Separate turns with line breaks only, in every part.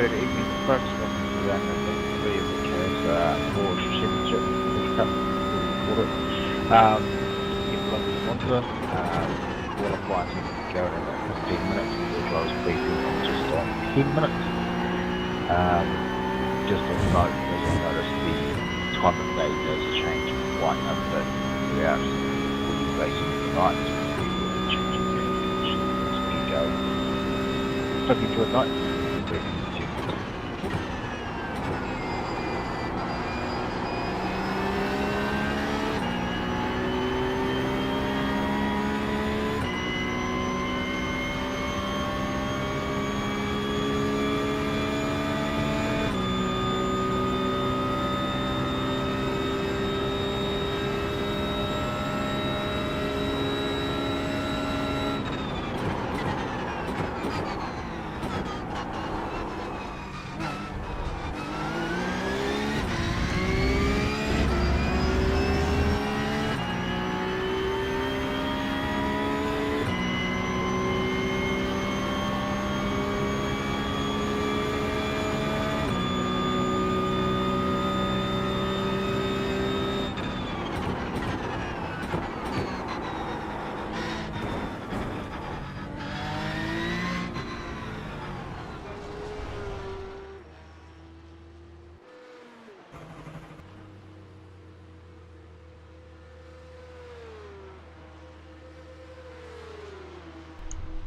Good evening, folks. Welcome to round number 3 of the Porsche Championship Cup. In London, Monza, qualifying to go in about 15 minutes, which I was beating on just on 10 minutes. Just a note, as I noticed, the time of day does change quite a bit throughout the racing tonight. We will be changing as we go. Hope you enjoy the night.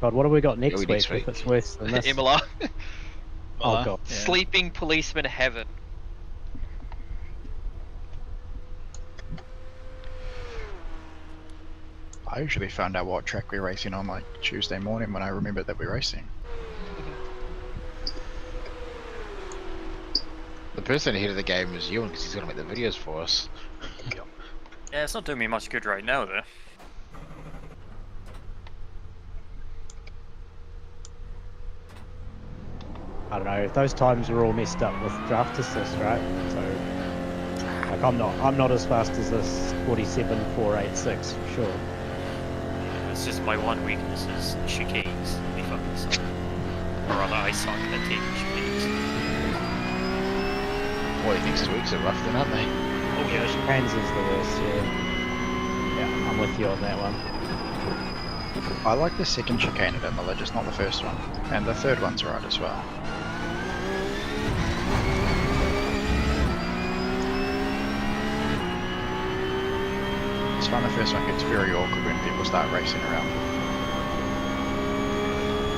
God, what have we got next
Kiwi
week
next week.
if it's worse than this?
Imola.
Oh God.
Yeah.
Sleeping policeman heaven.
I usually find out what track we're racing on like Tuesday morning when I remember that we're racing. The person ahead of the game is Ewan because he's going to make the videos for us.
Yeah, it's not doing me much good right now, though.
I don't know. Those times are all messed up with draft assist, right? So, like, I'm not as fast as this 47.486 for sure.
It's just my one weakness is chicanes. Be fucking suck. Or rather, I suck at taking chicanes.
Well, next week's are rough then, aren't they?
Oh yeah,
Chicanes is the worst, yeah. Yeah, I'm with you on that one.
I like the second chicane at Imola, just not the first one. And the third one's alright as well. It's fun, the first one gets very awkward when people start racing around.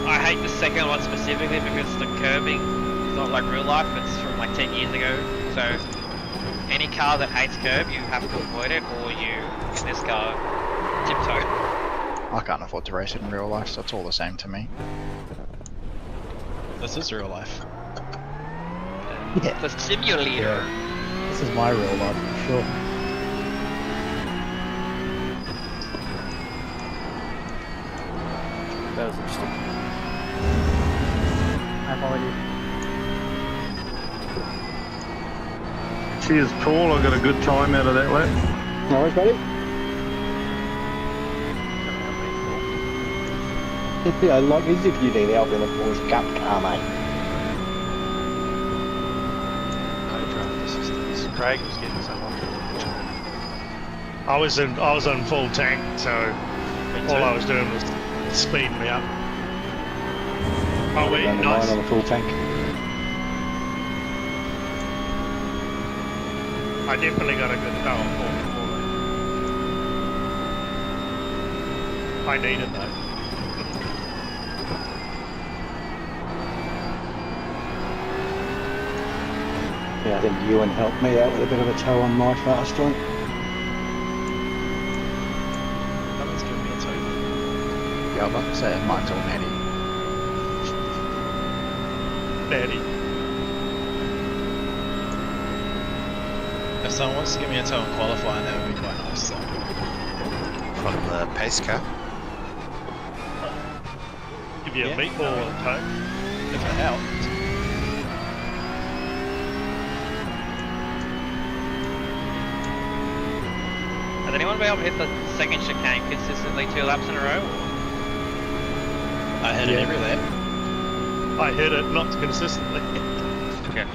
I hate the second one specifically because the curbing is not like real life, it's from like 10 years ago. So any car that hates curb, you have to avoid it, or you, in this car, tiptoe.
I can't afford to race it in real life, so it's all the same to me.
This is real life.
Yeah.
The simulator.
This is my real life for sure.
that was interesting.
I follow you.
Cheers, Paul. I got a good time out of that lap.
No worries, buddy. Yeah, like as if you did out in the boys' cup car, mate.
No draft assistance. Craig was getting someone.
I was on full tank, so all I was doing was speeding me up. Oh wait,
Running
nice.
mine on a full tank.
I definitely got a good go on 4. I need it though.
Yeah, I think Ewan helped me out with a bit of a tow on my fast one.
Someone's giving me a token.
Yeah, I was about to say, mine's all natty.
Daddy.
If someone wants to give me a tow in qualifying, that would be quite nice. So.
From the pace car.
Give you a
Yeah.
meatball tow.
If it helped.
Has anyone been able to hit the second chicane consistently 2 laps in a row?
I hit it every lap.
I hit it, not consistently.
Okay.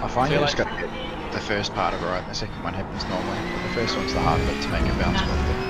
I find
Feel
you
like-
just got to get the first part of it right, and the second one happens normally. But the first one's the hard bit to make it bounce properly.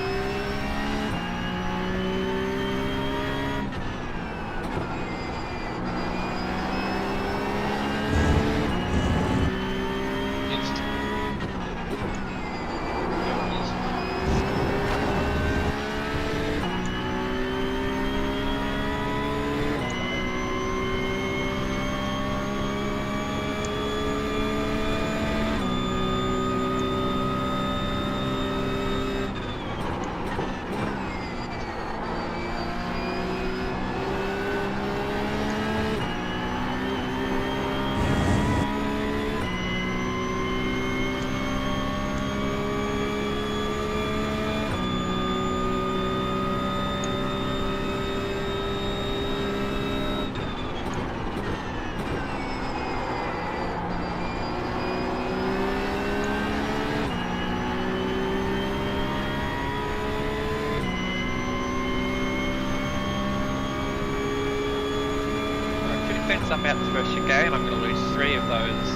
Fence up out the first chicane, I'm going to lose 3 of those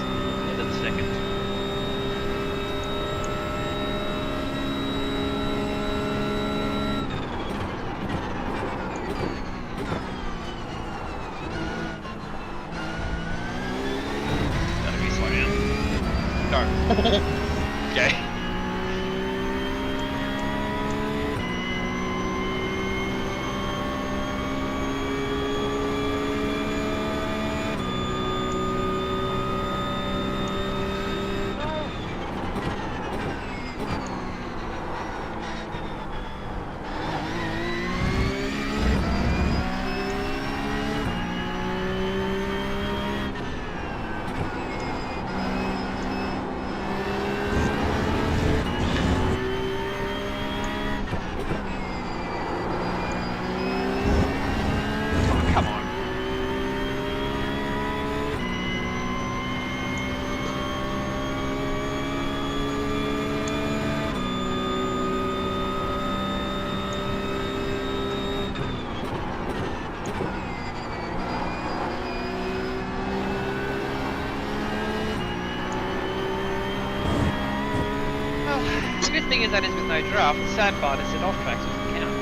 into the second. Gotta be slow down. Go. Okay. Come on. Well, the good thing is that is with no draft. The sad part is that off tracks doesn't count.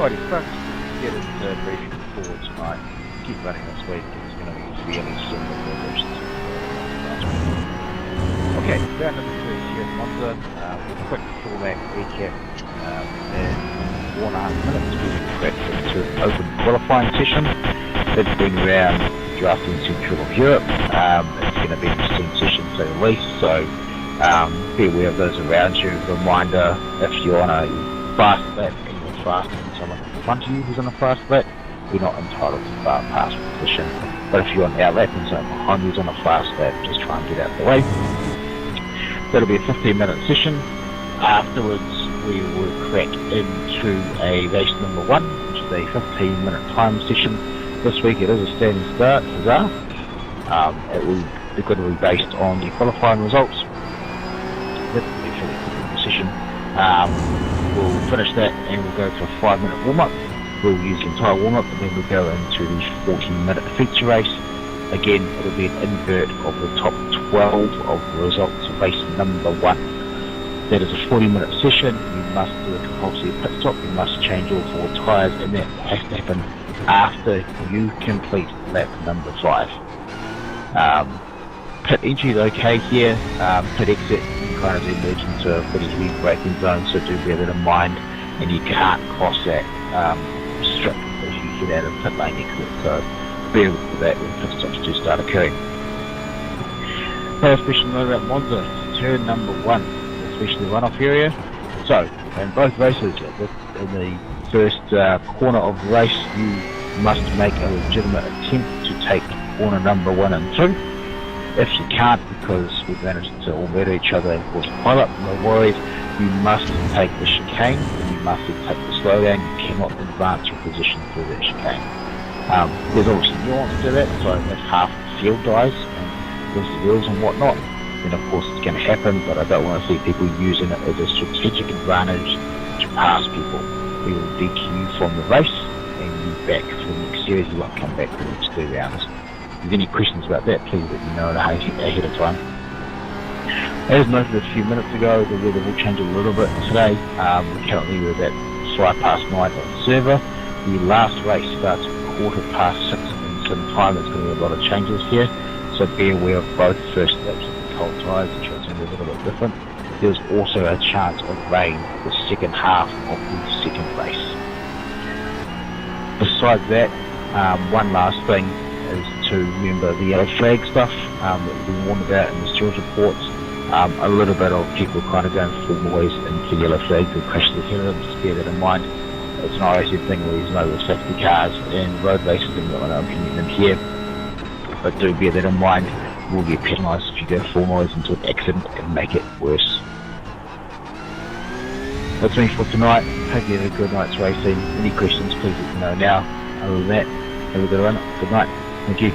Alrighty, folks, get it briefing forward tonight. Keep running this week. It's going to be fairly similar to last week. Okay, round number 3 here at Monza. Quick format recap. In 1.5 minutes, we'll be prepped into an open qualifying session. It's been around drafting Central of Europe. It's going to be an interesting session to say the least. So be aware of those around you. Reminder: if you're on a fast lap and you're faster than someone in front of you who's on a fast lap, you're not entitled to start past position. But if you're on our lap and someone behind you's on a fast lap, just try and get out of the way. That'll be a 15-minute session. Afterwards, we will crack into a race number 1, which is a 15-minute time session. This week it is a standing start, huzzah. It's going to be based on the qualifying results. That's the really session. We'll finish that and we'll go to a 5-minute warm-up. We'll use the entire warm-up and then we'll go into the 40-minute feature race. Again, it'll be an invert of the top 12 of the results of race number 1. That is a 40-minute session. You must do a compulsory pit stop. You must change all 4 tyres, and that has to happen after you complete lap number 5. Pit entry is okay here. Pit exit, you kind of emerge into a pretty heavy braking zone, so do bear that in mind. And you can't cross that strip as you head out of pit lane exit. So bear with that when pit stops do start occurring. Now, especially note about Monza, turn number 1, especially the runoff area. So, in both races, in the first corner of the race, you must make a legitimate attempt to take corner number 1 and 2. If you can't, because we've managed to all murder each other and cause a pile-up, no worries. You must take the chicane, and you must take the slowdown. You cannot advance your position through that chicane. There's obviously nuance to that, so if half the field dies, and there's the wheels and whatnot, then of course it's going to happen, but I don't want to see people using it as a strategic advantage to pass people. We will DQ you from the race, and you back for the next series. You won't come back for the next 2 rounds. If there's any questions about that, please let me know ahead of time. As noted a few minutes ago, the weather will change a little bit today. Currently we're at 9:05 on the server. The last race starts at 6:15 in some time. There's going to be a lot of changes here, so be aware of both first laps of the cold tyres, which are going to be a little bit different. There's also a chance of rain the second half of the second race. Besides that, one last thing is to remember the yellow flag stuff that we've been warned about in the stewards reports. A little bit of people kind of going full noise into yellow flags and crashing ahead of them. Just bear that in mind. It's an iracing thing where there's no safety cars and road races, and we're not opinion them here. But do bear that in mind. You will get penalised if you go full noise into an accident and make it worse. That's me for tonight. Hope you have a good night's racing. Any questions, please let me know now. Other than that, have a good run. Good night. Thank you.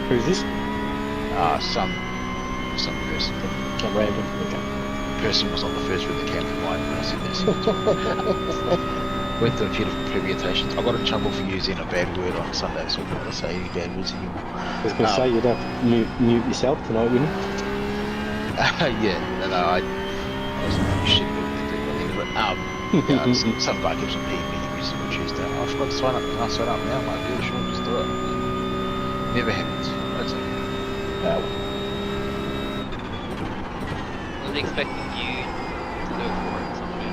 Who's this?
Some person.
Some random.
Person was on the first with the cat for mine when I said this. Went through a few different permutations. I got in trouble for using a bad word on Sunday, so I'm not going to say any bad words anymore.
I was going to say you'd have to mute yourself tonight, wouldn't you?
Yeah, no, I was pretty shit with the end of it. Some guy keeps on paying me every single Tuesday. I forgot to sign up. Can I sign up now? I'm like, yeah, sure, just do it. Never happens. That's okay.
I was expecting you to do it for him, somebody.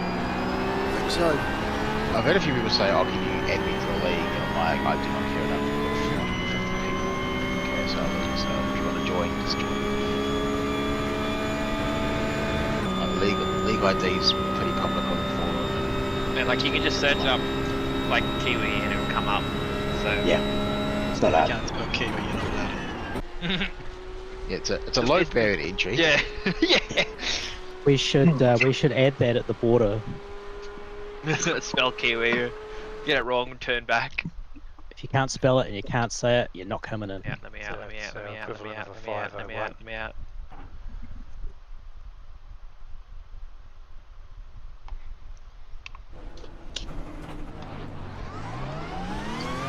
So, I've had a few people say, "Oh, can you add me to the league?" And I'm like, I do not care enough. We've got 450 people. Okay, so if you want to join, just join. League ID is pretty public on the forum.
And like you can just search up like Kiwi and it'll come up. So
Yeah. It's not
You
hard.
can't spell Kiwi, you're not allowed.
Yeah, it's a low barrier to entry.
yeah, yeah.
We should add that at the border.
Spell Kiwi. Get it wrong, turn back.
If you can't spell it and you can't say it, you're not coming in.
Yeah, let me out, let me out, let me out, let me out, let me out, let me out, let me out.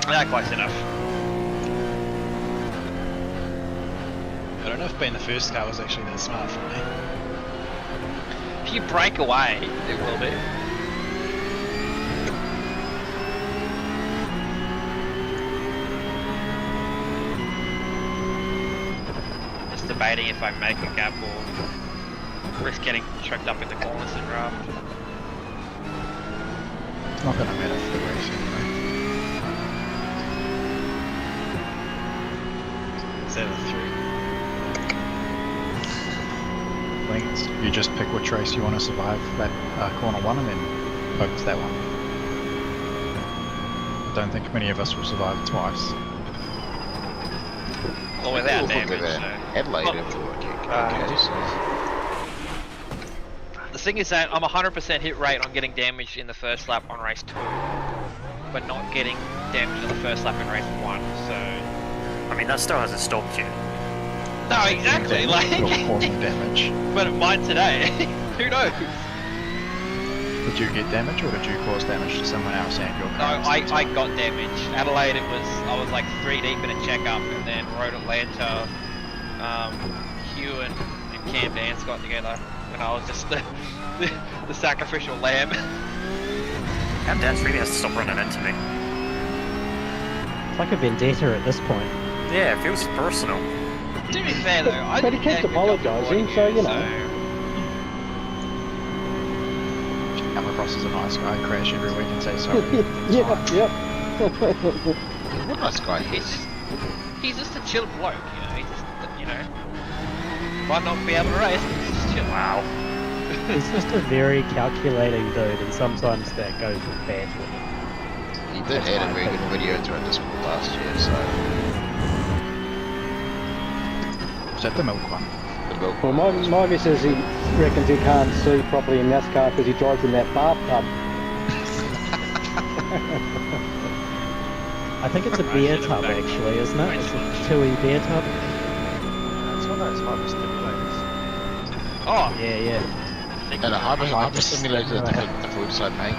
Yeah, close enough.
I don't know if being the first car was actually that smart for me.
If you break away, it will be. Just debating if I make a gap or risk getting choked up in the corners and draft.
It's not going to matter for the race anyway.
Is that a 3?
I think you just pick which race you want to survive that corner 1 and then focus that one. I don't think many of us will survive it twice.
Or without
We'll
damage.
look at
So.
Adelaide
Look,
and we'll okay, so.
The thing is that I'm 100% hit rate on getting damaged in the first lap on race 2, but not getting damaged on the first lap in race 1, so...
I mean, that still hasn't stopped you.
No, exactly,
You're
like...
causing damage.
But it might today, who knows?
Did you get damage or did you cause damage to someone else and your
No,
car?
I got damage. Adelaide, I was like 3 deep in a checkup, and then Road Atlanta, Hugh and Cam Dance got together, and I was just the sacrificial lamb.
Cam Dance really has to stop running into me.
It's like a vendetta at this point.
Yeah, it feels personal.
To be fair though, I
But he
didn't
keeps apologising, so you know.
Come across as a nice guy, crash every week and say sorry. It's
Yep.
What a nice guy.
He's just a chill bloke, you know. He's just, you know, might not be able to race, but he's just chill. Wow.
He's just a very calculating dude, and sometimes that goes badly.
He did add a very good video to our Discord last year, so
Is that the milk one?
the milk.
Well, my missus, he reckons he can't see properly in NASCAR because he drives in that bathtub.
I think it's a beer tub, actually, isn't it? It's a chewy beer tub.
It's one of those hyper stimulators.
Oh,
Yeah.
And a hyper simulator is a different website, mate.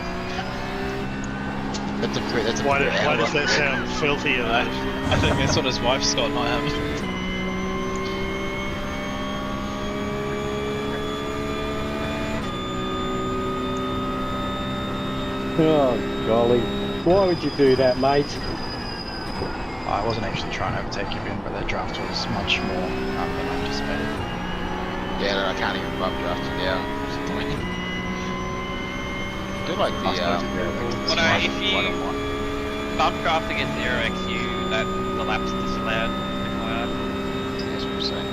That's a
Why does that sound filthy?
I think that's what his wife's got, not him.
Oh, golly. Why would you do that, mate?
I wasn't actually trying to overtake you, Ben, but that draft was much more than anticipated.
Yeah, no, I can't even bump draft you now. It's annoying. I do like the
well, no, if you bump draft against 0xu, that the lap's disallowed. FYI.
That's what I'm saying.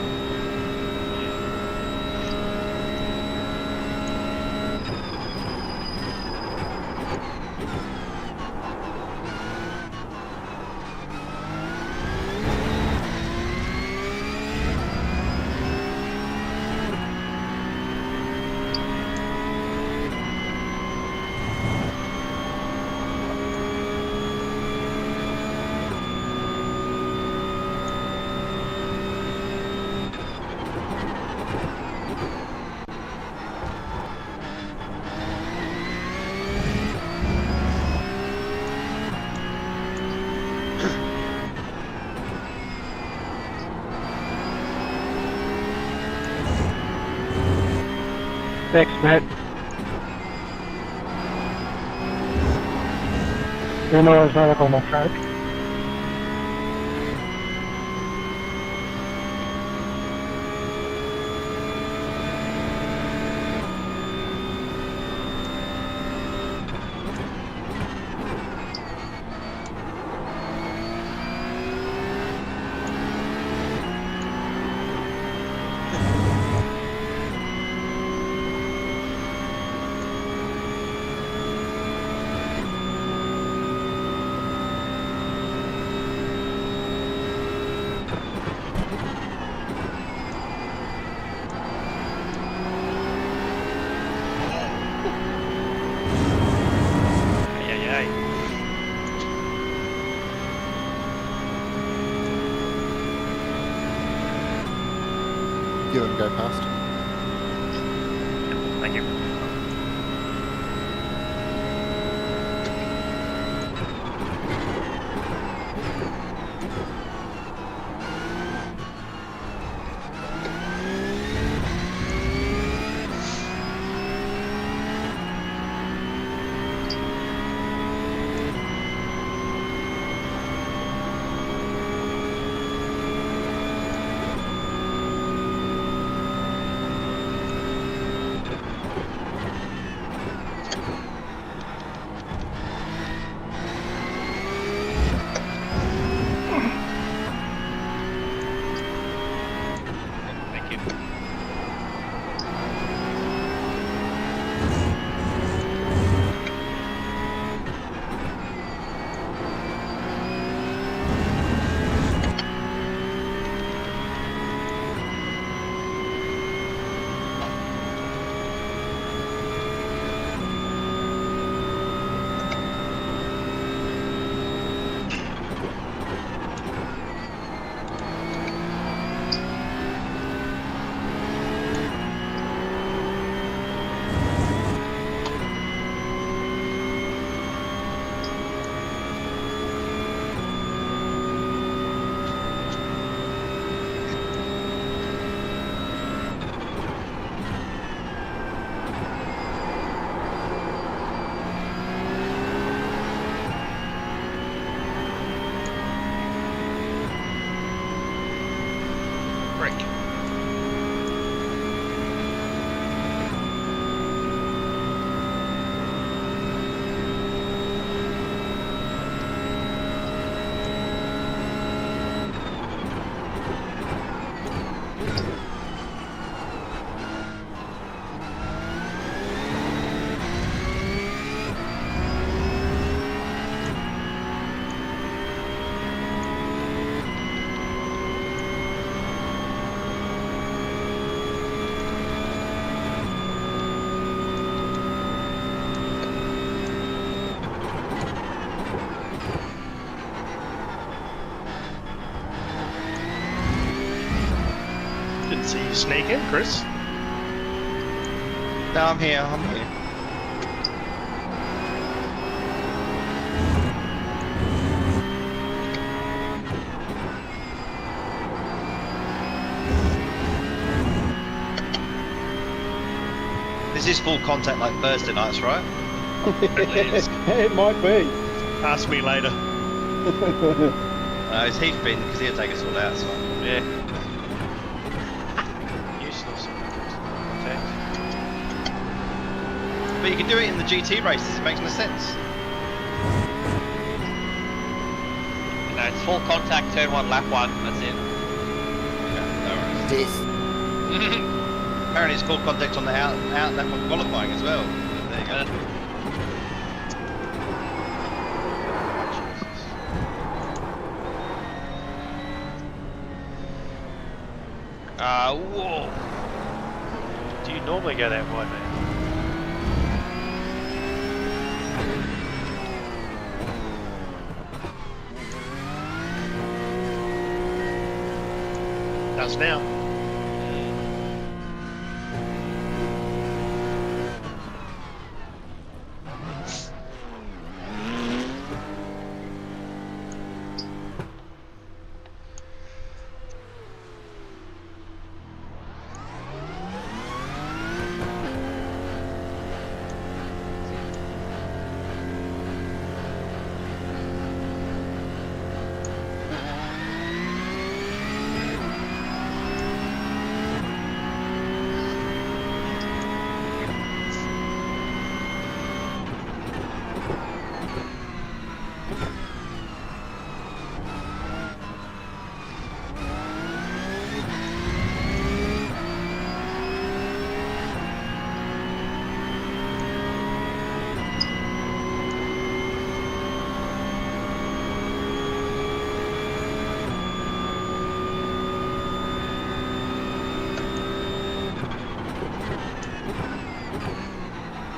Thanks, Matt. You know it's not on my track.
you and go past.
Thank you.
Thank you.
Break.
Didn't see you sneak in, Chris.
No, I'm here. I'm here. This is full contact like Thursday nights, right?
It might be.
Ask me later.
It's Heath been because he'll take us all out. So.
Yeah.
Useless. Okay.
But you can do it in the GT races. It makes no sense.
No, it's full contact, turn 1, lap 1, that's it.
Apparently, it's full contact on the out lap of qualifying as well. There you go.
Whoa.
Do you normally go that wide, man?
Does now.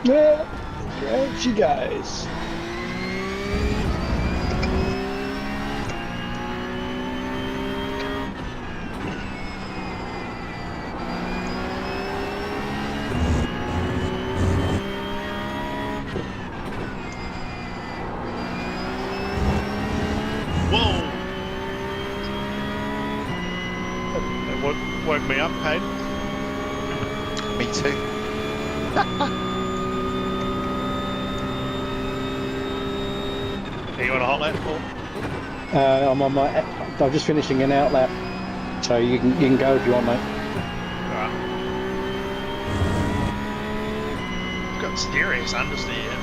Yeah, there she goes.
up, Hayden.
Me too.
Are you on a hot lap, Paul?
I'm on my. I'm just finishing an out lap, so you can go if you want, mate.
Alright. I've got serious understeer.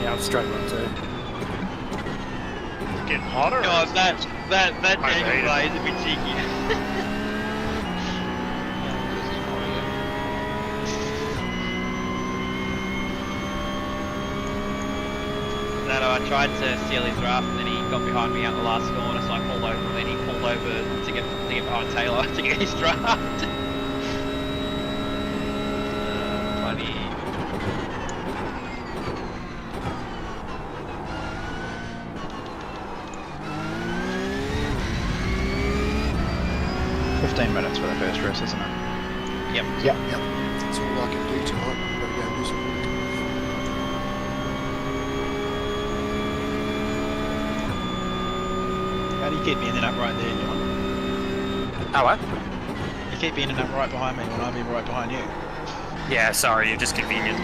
Yeah, I'm straight one too.
It's getting hotter.
God, that
I hate
Daniel
it.
guy is a bit cheeky. No, I tried to steal his draft and then he got behind me out the last corner, so I pulled over and then he pulled over to get behind Taylor to get his draft. Funny.
Minutes for the first race, isn't it?
Yep.
Yep.
That's all I can do tonight. I'm going to go and do some work.
How do you keep ending up right there, John?
Oh, what?
You keep ending up right behind me when I'm right behind you.
Yeah, sorry, you're just convenient.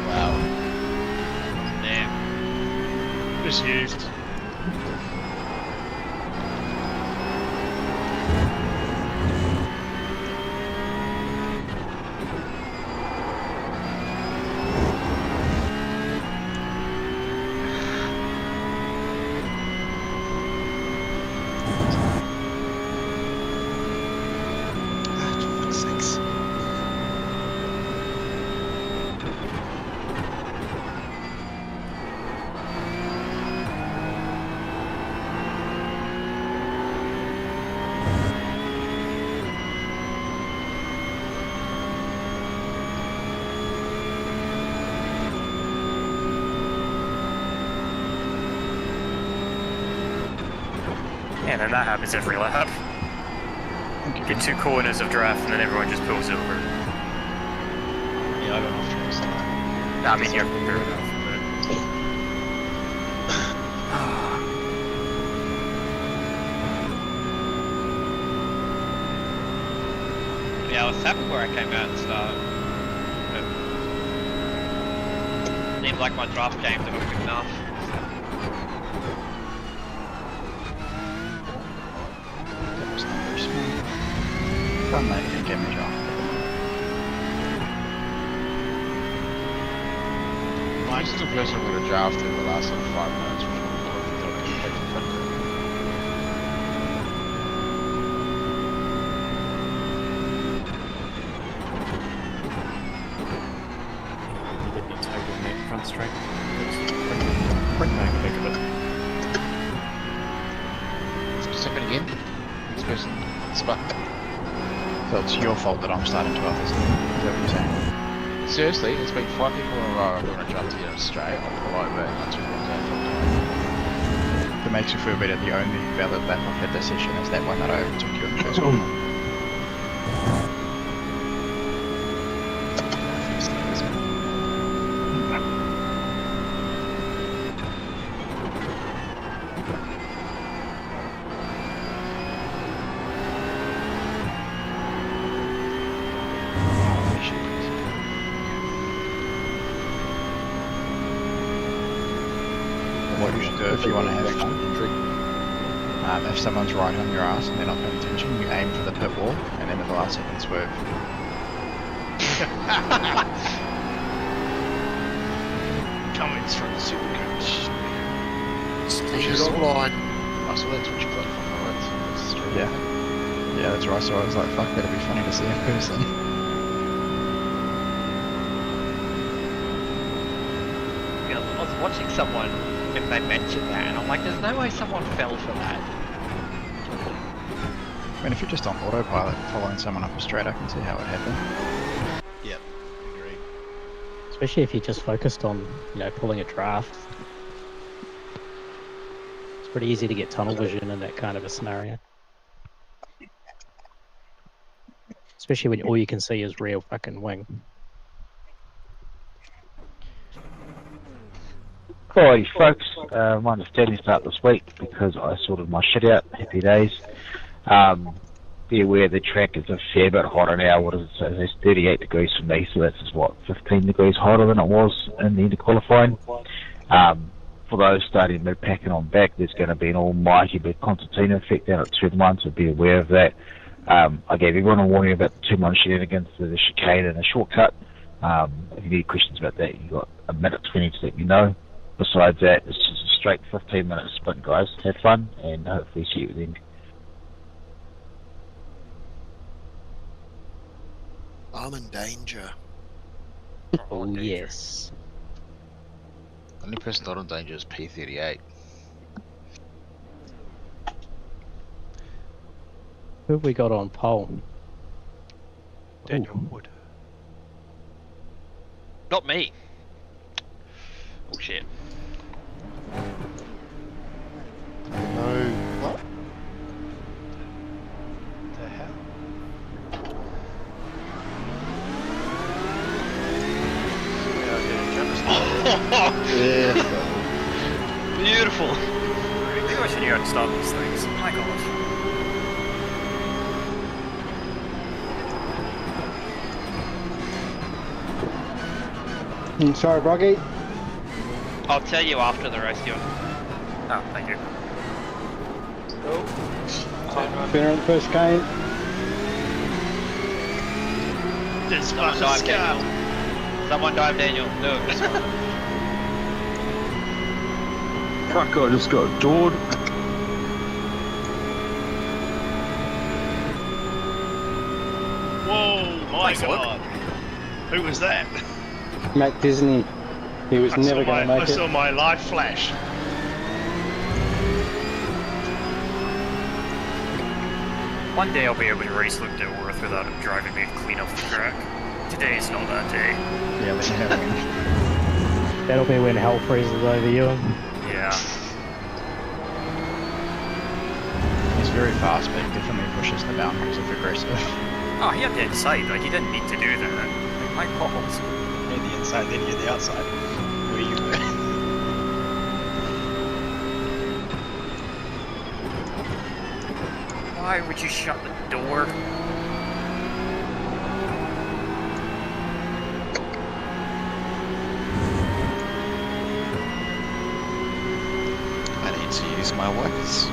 Wow. Damn.
Misused.
And then that happens every lap. Get 2 corners of draft and then everyone just pulls over.
Yeah, I got off track, so
I mean, you're fair enough,
Yeah, I was happy where I came out at the start. But seems like my draft games are not good enough.
those numbers. One lady didn't get me, John.
I'm still the person with a draft in the last 5 minutes before
You did get taken in that front straight. Pretty bang back of it.
Second again. Next person. Spot.
So it's your fault that I'm starting 12th, isn't it? Is that what you're saying?
Seriously, it's been 5 people in a row. I'm going to jump to get them straight. I'll pull over and that's what
If it makes you feel better, the only valid lap I've had this session is that one that I overtook you in the first corner. What you should do if you want to have fun, if someone's right on your ass and they're not paying attention, you aim for the pit wall and then at the last second swerve.
Comments from the Supercoach.
Stayed online.
I saw that Twitch platform. That's straight.
Yeah. Yeah, that's right. So I was like, fuck, that'd be funny to see in person.
I was watching someone if they mentioned that, and I'm like, there's no way someone fell for that.
I mean, if you're just on autopilot following someone up a straight, I can see how it happened.
Yep, agreed.
Especially if you're just focused on, pulling a draft. It's pretty easy to get tunnel vision in that kind of a scenario. Especially when all you can see is real fucking wing.
Alrighty folks, my understanding start this week because I sorted my shit out. Happy days. Be aware the track is a fair bit hotter now. What is it? So it's 38 degrees for me, so that's just what, 15 degrees hotter than it was in the end of qualifying. For those starting mid-pack and on back, there's going to be an almighty big concertina effect down at turn 1, so be aware of that. I gave everyone a warning about the 2-1 shenanigans, the chicane and the shortcut. If you need questions about that, you've got a minute 20 to let me know. Besides that, it's just a straight 15-minute sprint, guys. Have fun, and hopefully see you at the end.
I'm in danger.
Oh, yes.
Only person not in danger is P38.
Who have we got on pole?
Daniel Wood.
Not me. Oh shit.
No. What?
The hell?
Beautiful.
Maybe I should know how to stop these things. My gosh.
Sorry, Broggy.
I'll tell you after the race, Stuart.
Oh, thank you.
Spinner on the first cane.
Just
Someone dive, Daniel. Someone dive, Daniel. Do it.
Fuck, I just got adored.
Whoa, my
Thanks,
god. Who was that?
Matt Disney. He was never going to
I
make
saw
it.
my life flash.
One day I'll be able to race Luke Dilworth without him driving me clean off the track. Today's not that day.
Yeah, let me know when.
That'll be when hell freezes over you.
Yeah.
He's very fast, but he definitely pushes the boundaries of aggressive.
Oh, he had the inside, like he didn't need to do that. Like, my balls.
Yeah, the inside, then you're the outside. Where you were.
Why would you shut the door?
I need to use my wipers.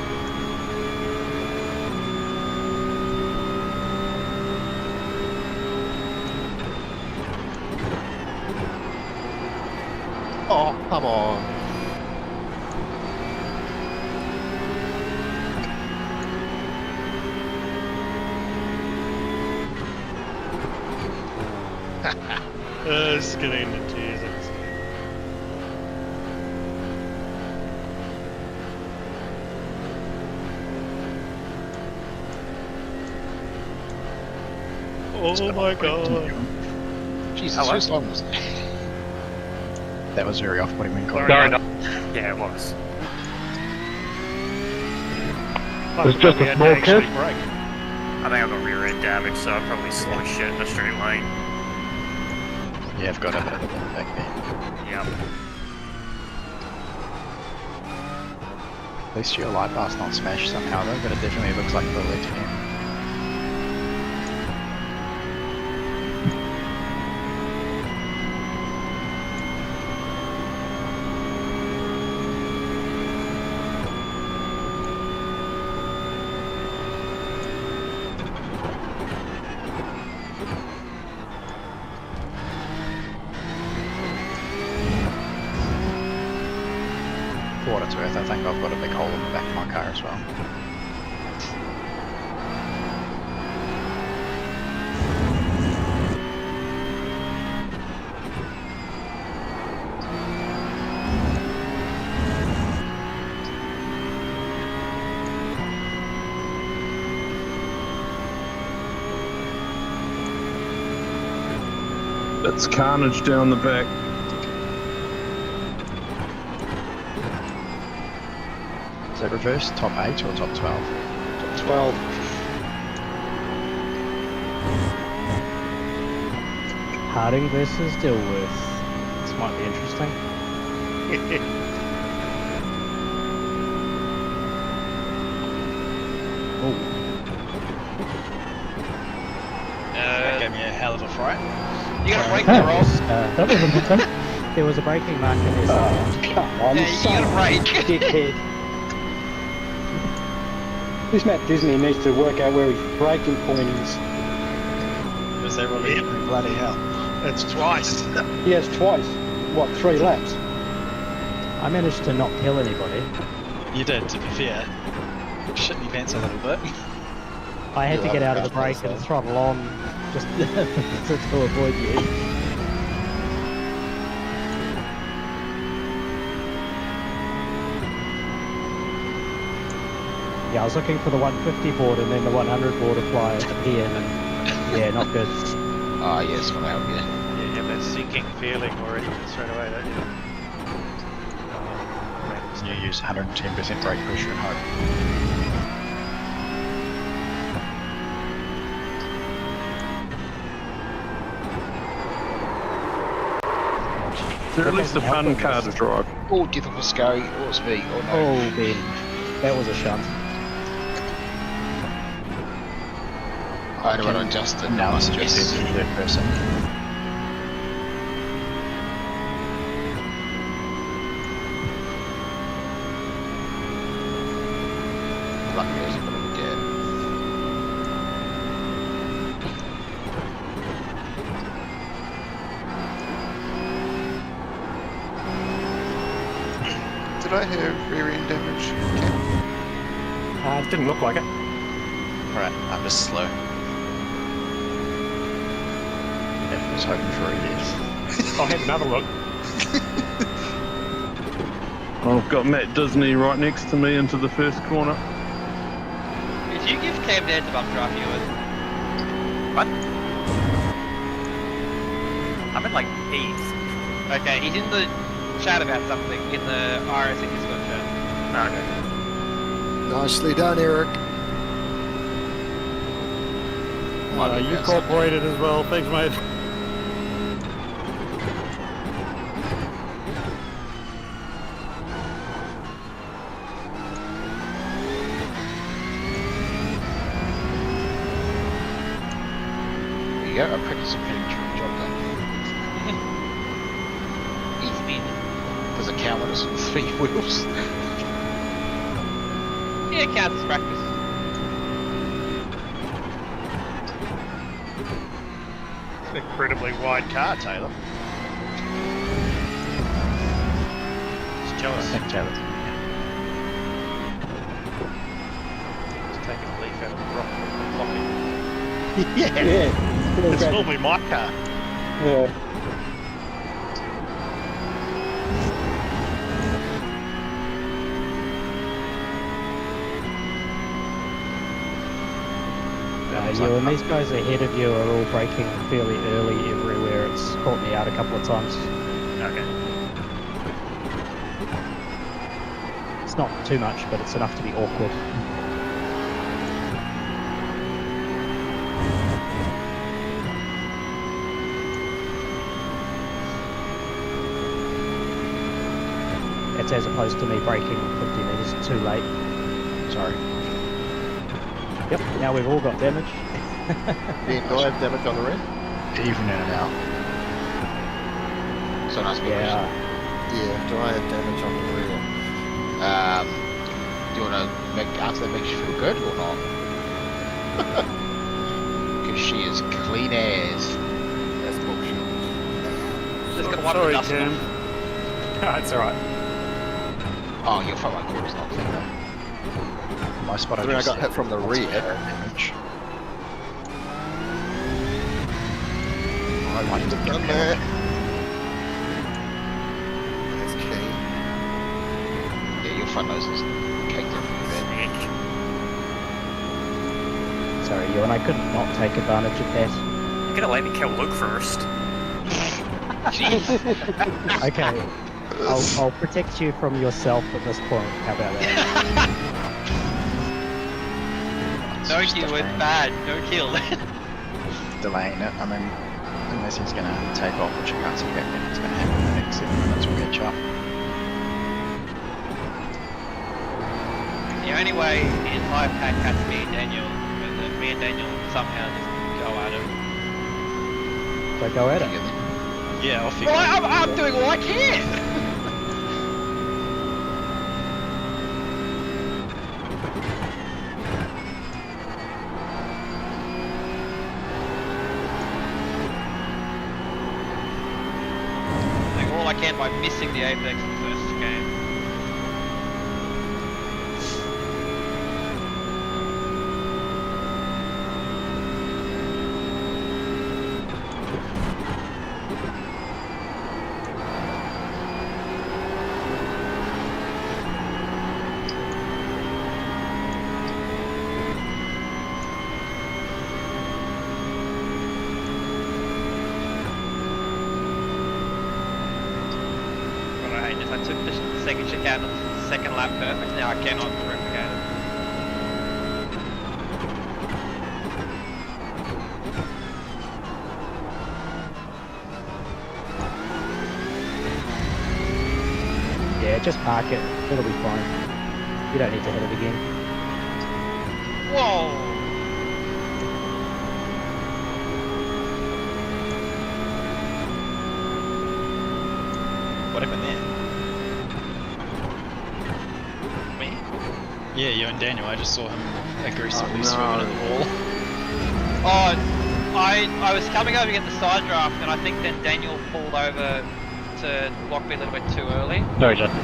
Oh, come on.
It's getting into tears. Oh my god.
Jesus,
Hello?
whose line was that?
That was very off-putting when
Sorry,
caught.
Yeah, it was.
It's just a small kid.
I think I got rear end damage, so I'll probably slow as shit in a straight line.
Yeah, I've got a bit of a back there.
Yep.
At least your light bar's not smashed somehow though, but it definitely looks like it'll lead to him. For what it's worth, I think I've got a big hole in the back of my car as well.
It's carnage down the back.
Is it reverse top 8 or top 12?
Top 12.
Harding versus Dilworth. This might be interesting.
That gave me a hell of a fright.
You gotta break the roll.
That wasn't nothing. There was a braking mark in there.
Come on,
Yeah, you gotta break.
dickhead. This Matt Disney needs to work out where his braking point is.
Was that really hit me? Bloody hell.
It's twice.
Yes, twice. What, 3 laps?
I managed to not kill anybody.
You did, to be fair. Shit in your pants a little bit.
I had to get out of the brake and throttle on just to avoid you. Yeah, I was looking for the 150 board and then the 100 board apply here, and yeah, not good.
Ah, yes, will help you.
Yeah, you have that sinking feeling already straight away, don't you?
You use 110% brake pressure and hope.
Is there at least a fun car to drive?
Oh, do you think it was scary? Oh, it's me. Oh, no.
Oh, Ben, that was a shunt.
I don't want to adjust it.
Now it's
Yes.
just in third person.
Lucky there's a bit of a gap.
Did I have rear end damage?
It didn't look like it.
Right, I'm just slow.
I was hoping for a yes.
I'll have another look.
I've got Matt Disney right next to me into the first corner.
If you give Cam Dance a bump drive, you would.
What? I'm in like 8th.
Okay, he's in the chat about something in the iracing Discord chat.
Okay.
Nicely done, Eric.
You
cooperated as well. Thanks, mate.
There you go, I practiced some pretty job done.
Easy peasy.
Does it count when it's on 3 wheels?
Yeah, it counts as practice.
An incredibly wide car, Taylor. It's jealous.
I think Taylor's
It's taking a leaf out of the rocket.
Yeah.
It's normally my car.
Yeah.
You and these guys ahead of you are all braking fairly early everywhere. It's caught me out a couple of times.
Okay.
It's not too much, but it's enough to be awkward. It's as opposed to me braking 50 metres too late.
sorry.
Yep, now we've all got damage.
Do I have damage on the red?
Even in and out.
So nice.
Yeah.
Yeah, do I have damage on the rear?
Do you want to make answer that makes you feel good or not? Because she is clean as.
That's bullshit.
Just got one of the dust off.
That's alright.
Oh, your front right corner is not clean though.
My spot
I mean, I got hit from the rear.
Damage.
I might have done that. That's key.
Yeah, your front nose is caked in pretty bad.
Sorry, you and I couldn't not take advantage of that.
You're gonna let me kill Luke first.
Jeez.
Okay, I'll protect you from yourself at this point. How about that?
No kill, it's bad. No kill.
Delaying it. I mean, unless he's going to take off, which I can't see happening, it's going to happen in the next 7 minutes. We'll catch up.
The only way the entire pack had to me and Daniel, was that me and Daniel somehow just go at him.
So go at it.
Yeah, off you
Well,
go.
I'm doing all I can! Doing all I can by missing the apex in the first game. I took the second chicane on the second lap perfect, now I cannot replicate it.
Yeah, just park it. It'll be fine. You don't need to hit it again.
Whoa!
What happened there?
Me?
Yeah, you and Daniel. I just saw him aggressively swimming at the wall.
Oh, I was coming over to get the side draft, and I think then Daniel pulled over to block me a little bit too early.
Sorry, Justin.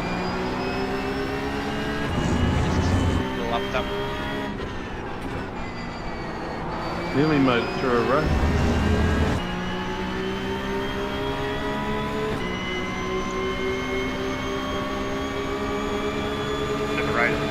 Just a little up top.
Nearly made it through a race.
Never rated.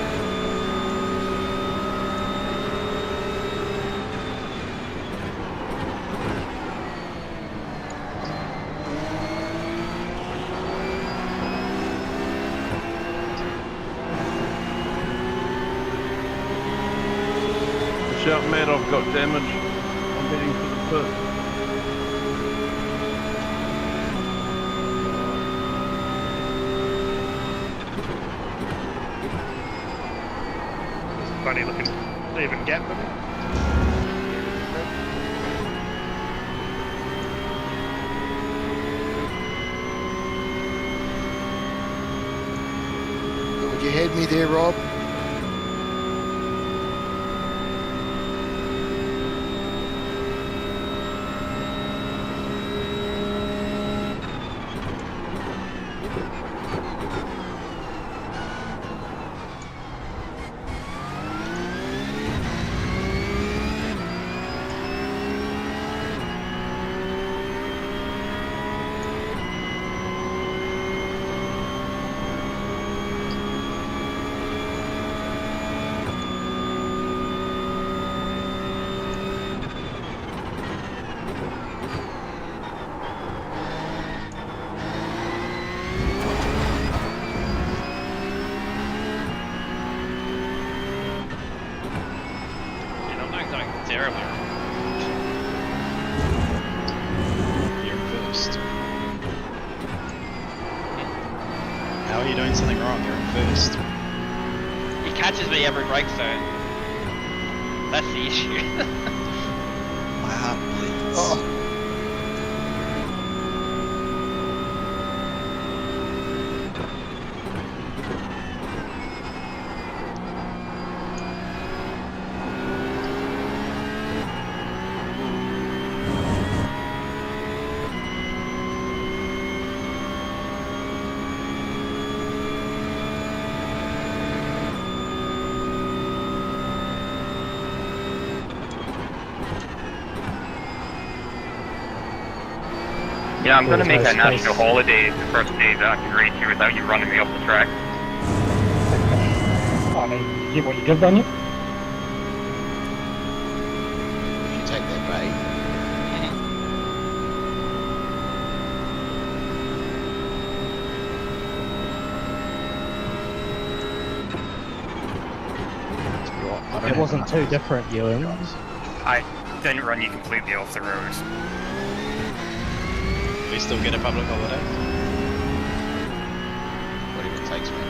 Shout, Matt, I've got damage. I'm heading for the pit.
Funny looking even gap for me.
Would you head me there, Rob?
Terribly.
You're in first. How are you doing something wrong? You're in first.
He catches me every break zone. That's the issue.
My heart bleeds.
Oh.
Yeah, I'm going to make that
Space.
national holiday the first day that I can race you without you running me off the track.
I mean, you get what you give, don't you?
If you take that bait.
It wasn't too different, Ewan.
I didn't run you completely off the road.
We still get a public holiday.
Whatever it takes, man.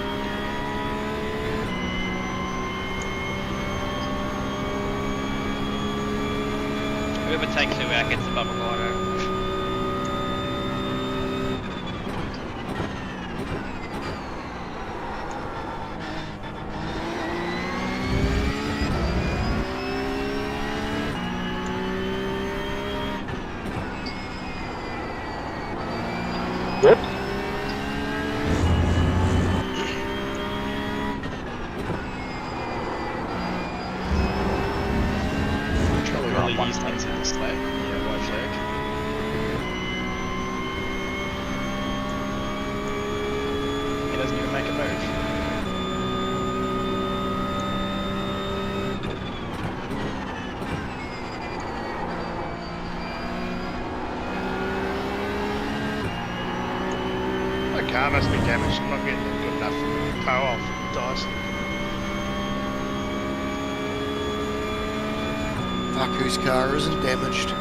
Whoever takes 2 out gets the bubble glider.
Whoops.
Probably
You're on
really
one
eased
flag.
things in this flag. Yeah, white flag. He doesn't even make a move.
My car must be damaged. I'm not getting good enough power off Dyson.
Fuck, whose car isn't damaged?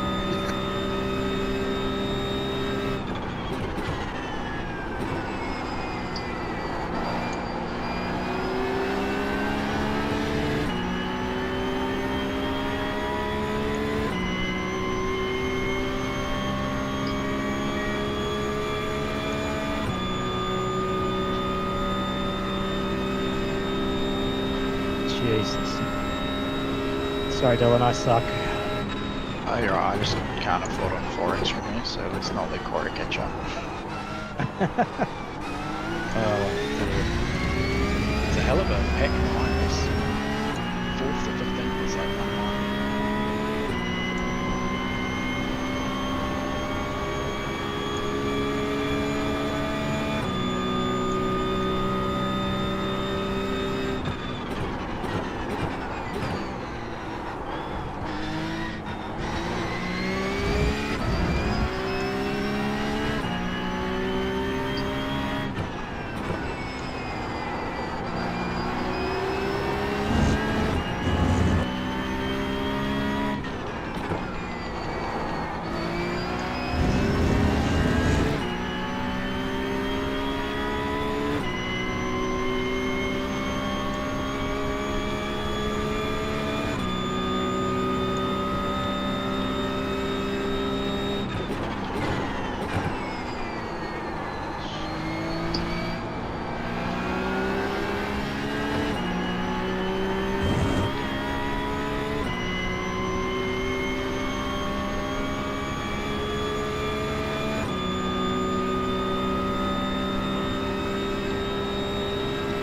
Jesus. Sorry, Dylan, I suck.
Oh, you're right. I just can't afford on 4X from here, so let's not let Corey catch up.
It's a hell of a pack behind us. 4th to 15th is like 1 line.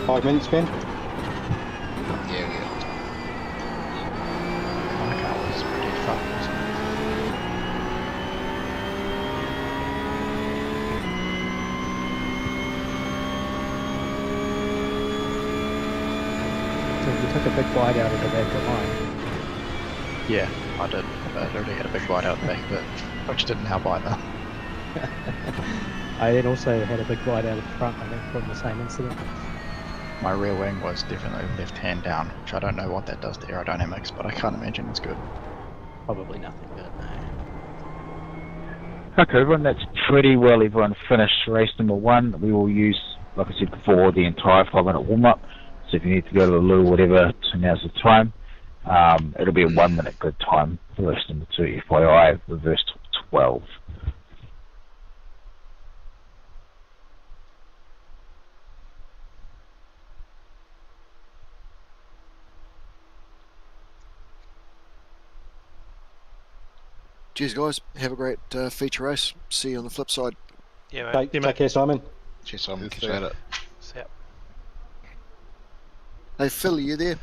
Five minutes, Ben?
Yeah, we got time.
My car was pretty fucked, wasn't it?
So you took a big bite out of the back of mine.
Yeah, I did. I already had a big bite out the back of it, which didn't help either.
I then also had a big bite out of the front, I think, from the same incident.
My rear wing was definitely left hand down, which I don't know what that does to aerodynamics, but I can't imagine it's good.
Probably nothing good, no.
Okay, everyone, that's pretty well everyone finished race number 1. We will use, like I said before, the entire 5-minute warm-up. So if you need to go to the loo or whatever, now's the time. It'll be a 1-minute good time for race number 2, FYI, reverse 12.
Cheers, guys. Have a great feature race. See you on the flip side.
Yeah, mate.
Take care, Simon.
Cheers, Simon. Catch you later.
See ya.
Hey, Phil, are you there?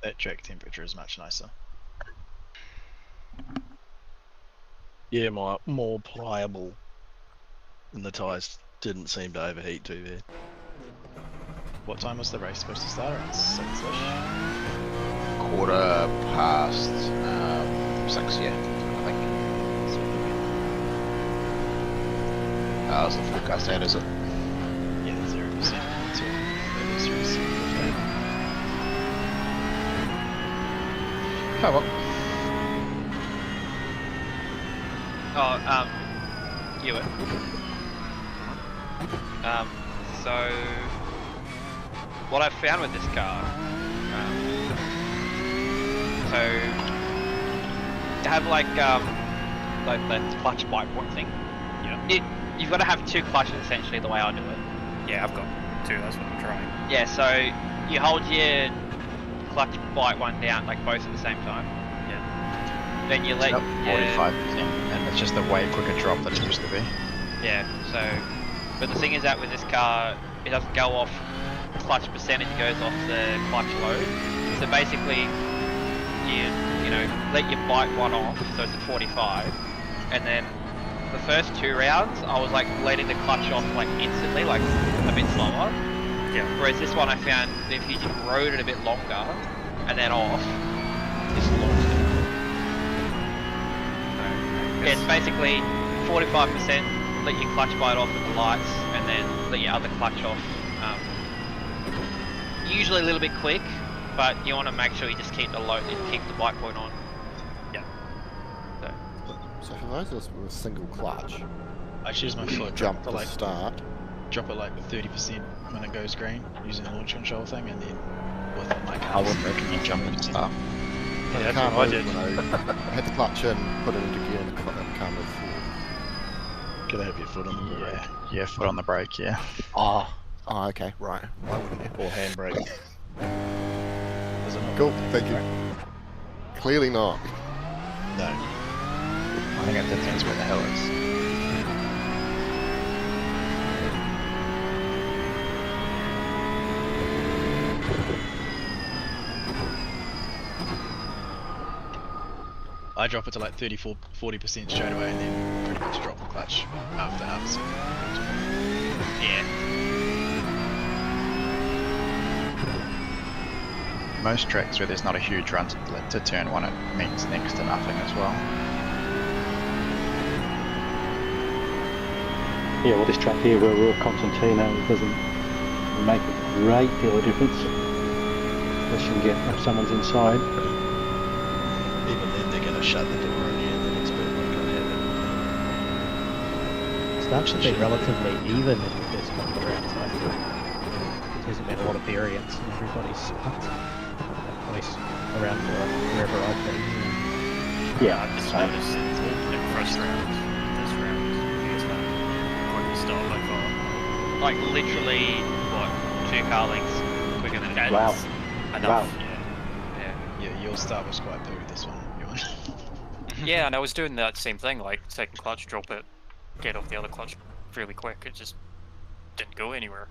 That track temperature is much nicer.
Yeah, more pliable. And the tyres didn't seem to overheat too bad.
What time was the race supposed to start? Around 6-ish?
6, yeah, I think. That was the forecast out, is it?
Yeah, 0% until maybe 0%.
Oh well.
Ewan. So what I've found with this car, so to have like the clutch bite point thing.
Yeah.
You've got to have two clutches essentially the way I do it.
Yeah, I've got two. That's what I'm trying.
Yeah, so you hold your clutch bite one down, like both at the same time.
Yeah.
Then you let
It's about 45%, and it's just a way quicker drop than it used to be.
Yeah. So, but the thing is that with this car, it doesn't go off clutch percentage; it goes off the clutch load. So basically, you know let your bite one off, so it's at 45, and then the first 2 rounds, I was like letting the clutch off like instantly, like a bit slower.
Yeah.
Whereas this one I found that if you just rode it a bit longer and then off, just launched it. So, yeah, it's basically 45% let your clutch bite off with the lights and then let your other clutch off. Usually a little bit quick, but you want to make sure you just keep the bite point on.
Yeah.
So for those of us with a single clutch,
I just use my foot
jump
to
to
like
start.
drop it like 30% when it goes green using the launch control thing, and then within like
I wouldn't recommend jumping to start.
Yeah,
I
that's
can't
what I
move
did.
when I hit the clutch in, put it into gear, and can't move forward.
Gotta have your foot on the brake.
Yeah, foot on the brake, yeah.
Oh, okay, right. Why wouldn't you?
Or handbrake. Is it not
Cool,
automatic
thank you.
brake?
Clearly not.
No.
I think it depends where the hell it is.
I drop it to like 40% straight away, and then pretty much drop the clutch after half a second.
Yeah.
Most tracks where there's not a huge run to turn one, it means next to nothing as well.
Yeah, well, this track here where we're Constantino, it doesn't make a great deal of difference. Unless you can get if someone's inside.
Even then, they're gonna shut the door on you, and then expect not gonna have
It starts to be relatively even in the first couple of rounds, I feel. There hasn't been a lot of variance in everybody's splits. At least around wherever I've been.
Yeah,
I've just
same.
noticed in the first round, this round, it's not quickly start by far.
Like literally, what, 2 car lengths quicker than it is.
Wow.
Enough.
Wow.
Yeah, your start was quite big this one, Ewan.
Yeah, and I was doing that same thing, like second clutch, drop it, get off the other clutch really quick. It just didn't go anywhere.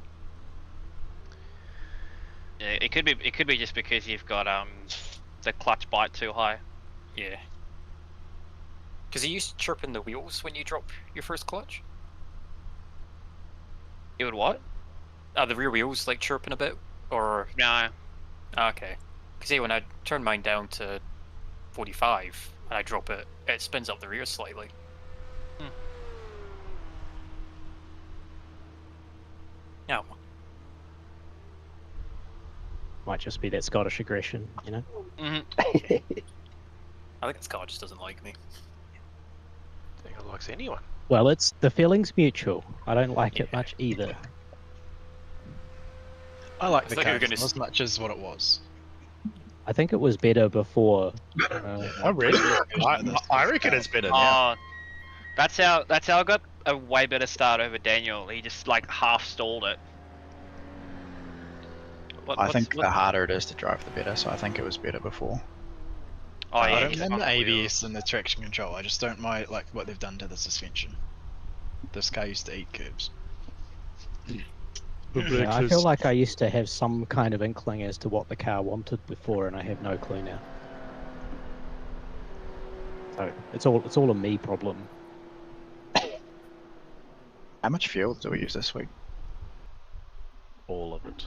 Yeah, it could be just because you've got the clutch bite too high.
Yeah. Because you used to chirp in the wheels when you drop your first clutch?
It would what?
The rear wheels like chirping a bit? Or...
No.
Okay. Because yeah, when I turn mine down to 45 and I drop it, it spins up the rear slightly. No.
Might just be that Scottish aggression, you know?
I think this car just doesn't like me.
I think it likes anyone.
Well, it's the feeling's mutual. I don't like it much either.
I like the
It's like
car
you're gonna
as much as what it was.
I think it was better before.
I reckon it's better now.
Oh, that's how I got a way better start over Daniel. He just like half stalled it.
I think the harder it is to drive, the better. So I think it was better before.
Oh yeah,
I don't
he's
mind the
fucking
ABS
wheels.
and the traction control. I just don't mind like what they've done to the suspension. This car used to eat curbs.
Yeah, I feel like I used to have some kind of inkling as to what the car wanted before, and I have no clue now. So it's all a me problem.
How much fuel do we use this week?
All of it.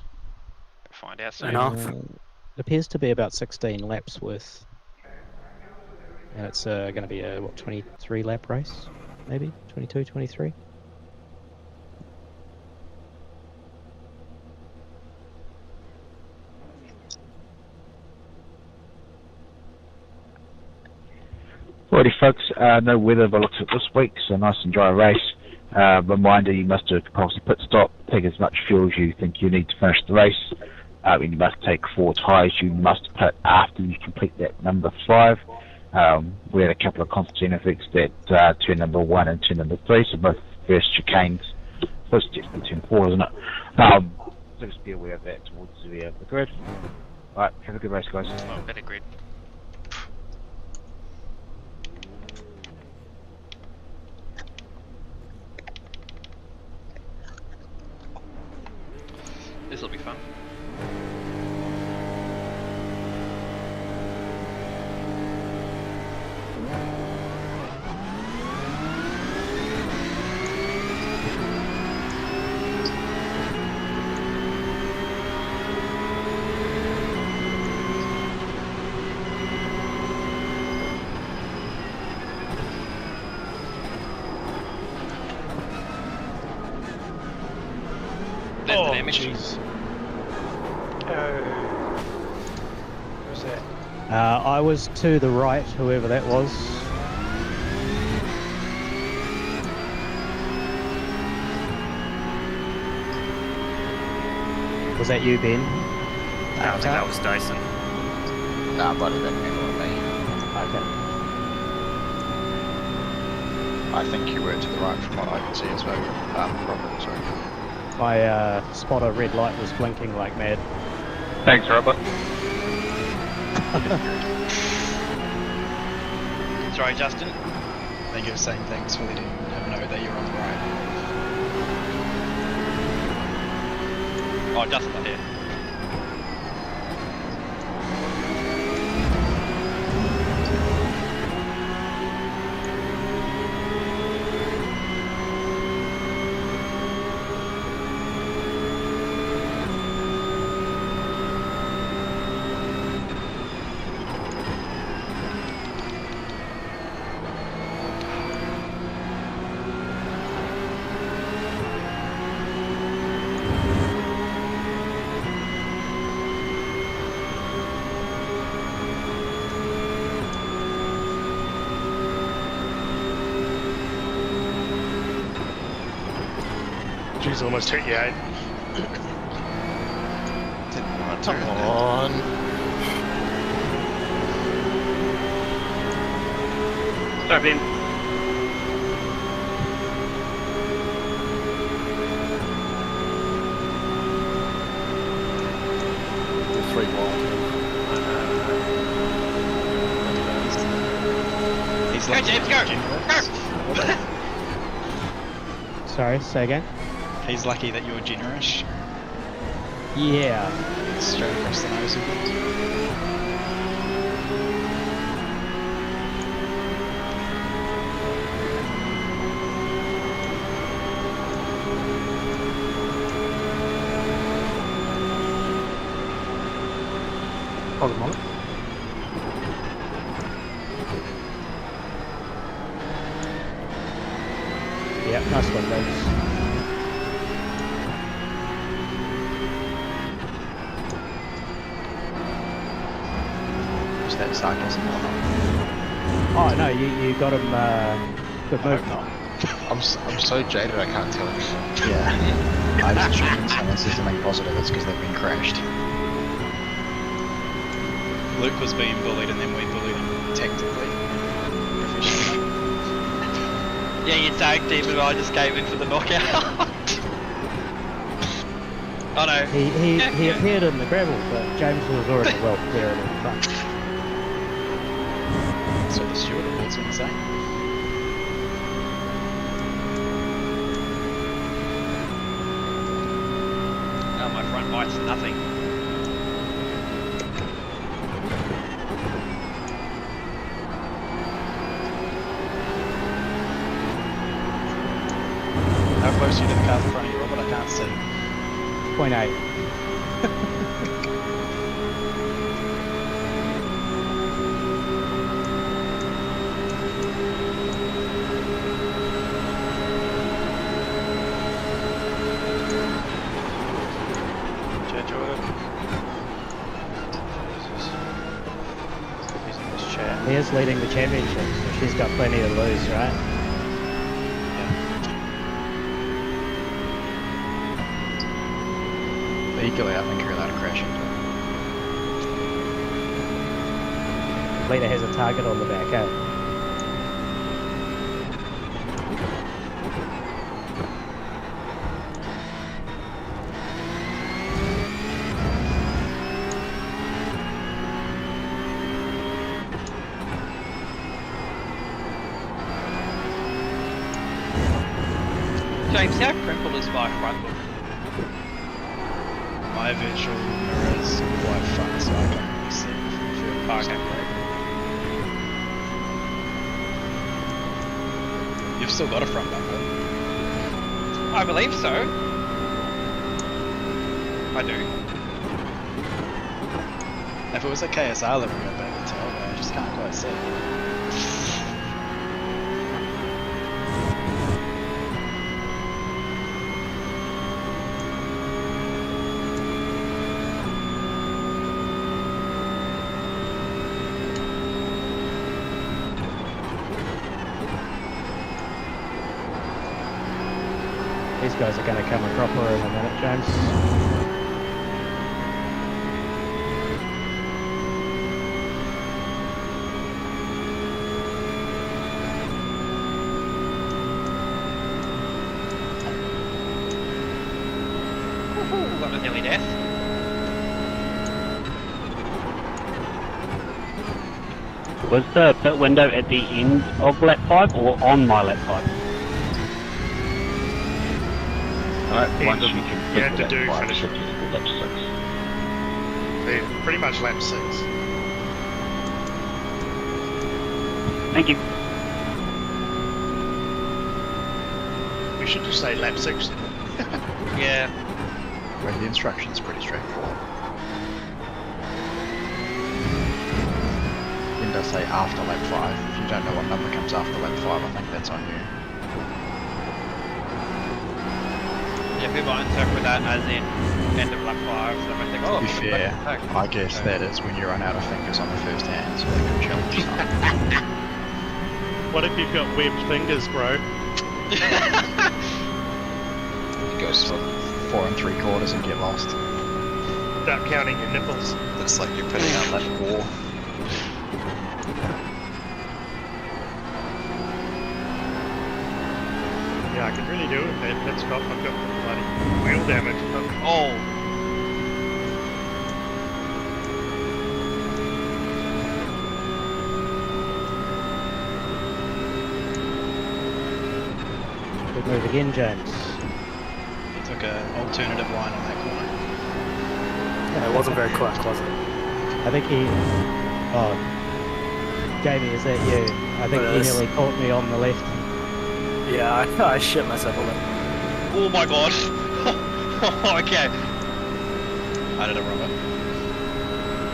Find out soon.
It appears to be about 16 laps worth. And it's going to be a, 23 lap race? Maybe? 22, 23?
Alrighty folks, no weather by the looks of it this week, so nice and dry race. Reminder, you must do a compulsory pit stop, take as much fuel as you think you need to finish the race. You must take 4 tyres, you must pit after you complete that number 5. We had a couple of Constantina fixed at turn number 1 and turn number 3, so both first chicanes. First step's been turn 4, isn't it? So just be aware of that towards the grid. Alright, have a good race guys.
Oh, better grid.
This will be fun. There's the damage.
Jeez. Who's that?
I was to the right, whoever that was. Was that you, Ben?
I think that was Dyson.
Nah, buddy, that came on me.
Okay.
I think you were to the right from what I can see as well. Robert, sorry.
My spotter red light was blinking like mad.
Thanks, Robert.
Sorry, Justin.
I think you were saying thanks for letting him know that you're on the right.
Oh, Justin's not here.
Jeez, almost hit you, eh?
Come on.
Sorry, Ben.
You're 3 wide.
He's
Go,
lucky
James,
that
go!
you're generous.
Sorry, say again?
He's lucky that you're generous.
Yeah.
Straight across the nose of it.
Hold on a moment. Yeah, nice one, guys.
Was that sarcasm or not?
Oh no, you got him. Good move.
I'm so jaded I can't tell. Yeah. I just assume when someone says something positive, it's because they've been crashed.
Luke was being bullied and then we bullied him tactically. Professionally.
Yeah, you tagged him and I just gave in for the knockout. Oh no.
He appeared in the gravel, but James was already well clear in front.
That's what the steward was going to say.
Oh, my front bite's nothing.
How close are you to the car in front of you, Robert? I can't see.
0.8. leading the championship, so she's got plenty to lose, right?
Legally, I think you're allowed to crash into it.
Leader has a target on the back, eh?
James, how crimple is my front look?
My virtual mirror is quite fun, so I can't really see if you're
Okay, great.
You've still got a front bumper.
I believe so. I do.
If it was a KSR livery, I'd be able to tell, but I just can't quite see.
These guys are going to come a cropper in a minute, James.
Got a nearly death.
Was the pit window at the end of lap 5 or on my lap 5?
Once
Once
you
you
you had
complete
to do
lap 5,
finish
shift
it.
to lap 6.
Yeah, pretty much lap 6.
Thank you.
We should just say lap 6.
Yeah.
Well, the instruction's pretty straightforward. It does say after lap 5. If you don't know what number comes after lap 5, I think that's on you.
Yeah, people interpret that as in end of lap 5, so I think, oh,
To be fair, I guess that is when you run out of fingers on the first hand, so they could challenge something.
What if you've got webbed fingers, bro?
You go 4 3/4 and get lost.
Start counting your nipples.
Looks like you're putting on lap 4.
Yeah, I can really do it, man. That's got, I've got the bloody wheel damage.
Oh.
Good move again, James.
You took an alternative line on that corner.
Yeah, it wasn't very quick, was it?
I think he... Oh. Jamie, is that you? I think he nearly caught me on the left.
Yeah, I shit myself a little.
Oh my god. Okay.
I did it, Robert.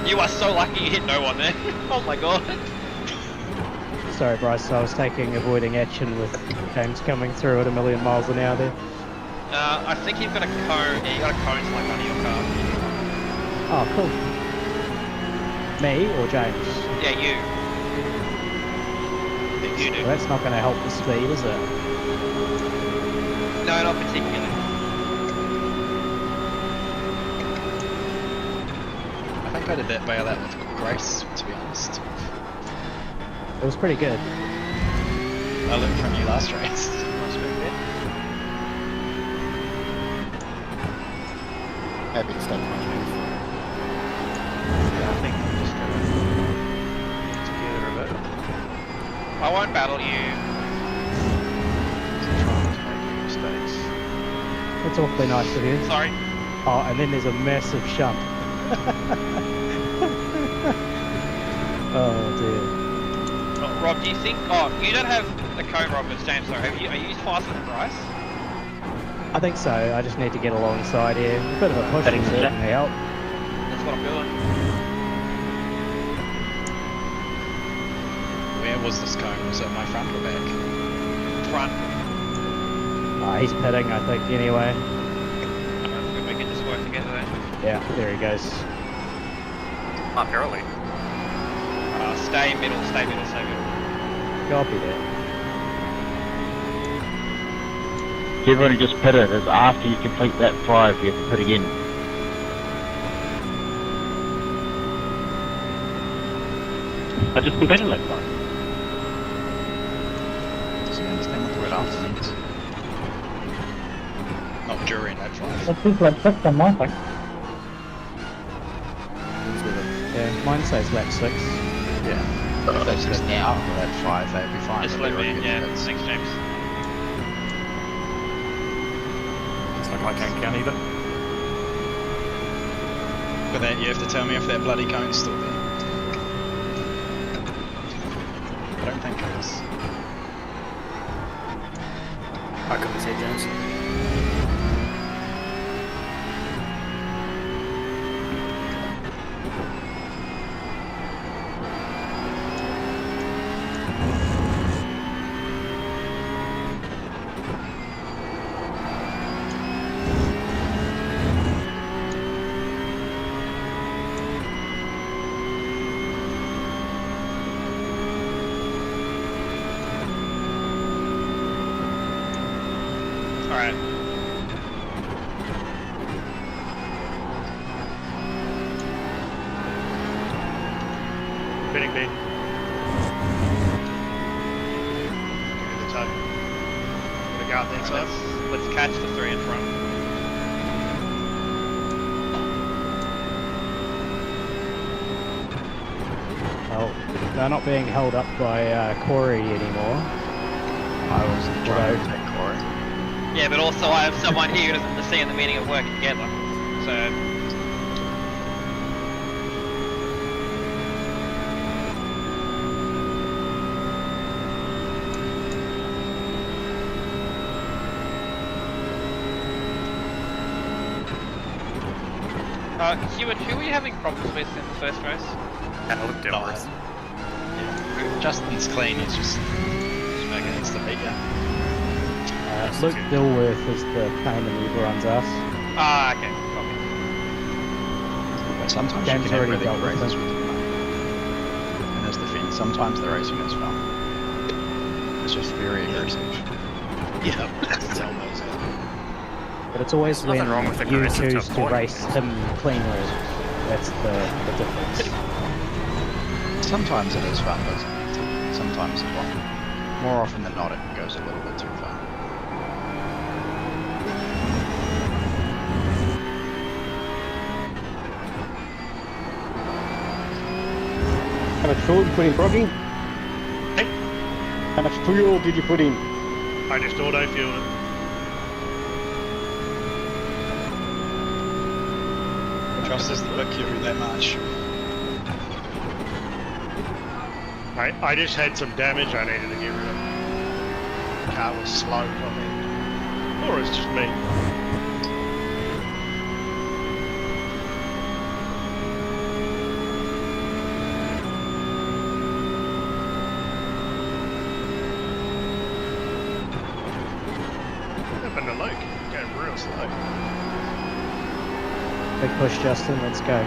You are so lucky you hit no one there. Oh my god.
Sorry, Bryce, I was avoiding action with James coming through at 1,000,000 miles an hour there.
I think you've got a cone. Yeah, you got a cone to like under your car.
Oh, cool. Me or James?
Yeah, you. You do.
Well, that's not going to help the speed, is it?
No, not particularly.
I think I did that bailout with grace, to be honest.
It was pretty good.
I learned from you last race.
Happy to stay punch move.
Yeah, I think I'm just gonna get together a bit. I won't battle you. Try not to make any mistakes.
That's awfully nice of you.
Sorry.
Oh, and then there's a massive shunt. Oh dear.
Oh, Rob, do you think? Oh, you don't have the cone, Rob. It's James. Sorry. Are you faster than Bryce?
I think so. I just need to get alongside here. A bit of a push will certainly help.
That's what I'm doing.
Where was this cone? Was it my front or back?
Front.
He's pitting, I think, anyway.
If we can just work together then.
Yeah, there he goes.
Apparently.
Stay middle, stay middle, stay middle.
Copy that.
You've already just pit it. It's after you complete that 5, you have to pit again.
I just completed lap 5.
Does he understand what the word after means? Not during lap 5.
That is lap 6 on my thing.
Yeah, mine says lap 6.
Yeah. If that's just now, lap 5, they'd be fine.
Just
but
let
they're
me,
already
yeah,
at lap
thanks James.
It's like I can't count either.
But then you have to tell me if that bloody cone's still there. I don't think it is.
I couldn't see James.
Alright.
Spinning bean. Give me the toe. Gonna go out the inside.
Let's catch the 3 in front.
Well, they're not being held up by Corey anymore.
I was trying to take Corey.
Yeah, but also I have someone here who doesn't see in the meeting of working together. So Hewitt, who were you having problems with in the first race?
Nice. Yeah. Justin's clean, he's just making it to beat you.
Luke Dilworth is the pain in everyone's ass.
Ah, okay.
But sometimes
James
you can have
already
really
dealt
good
with
races
them.
with them. And as the fence, sometimes the racing is fun. It's just very aggressive.
Yeah, it's elbows out.
But it's always
There's
when
nothing wrong with
you
aggressive to
choose
a
to
point.
race him cleanly. That's the difference.
Sometimes it is fun, but sometimes, well, more often than not, it goes a little bit too far.
How much fuel did you put in, Froggy?
Hey,
How much fuel did you put in?
I just auto-fueled it.
Trust the Kiwi that much.
I just had some damage I needed to get rid of. The car was slow, I think. Or it's just me. What happened to Luke? Going real slow.
Big push, Justin. Let's go.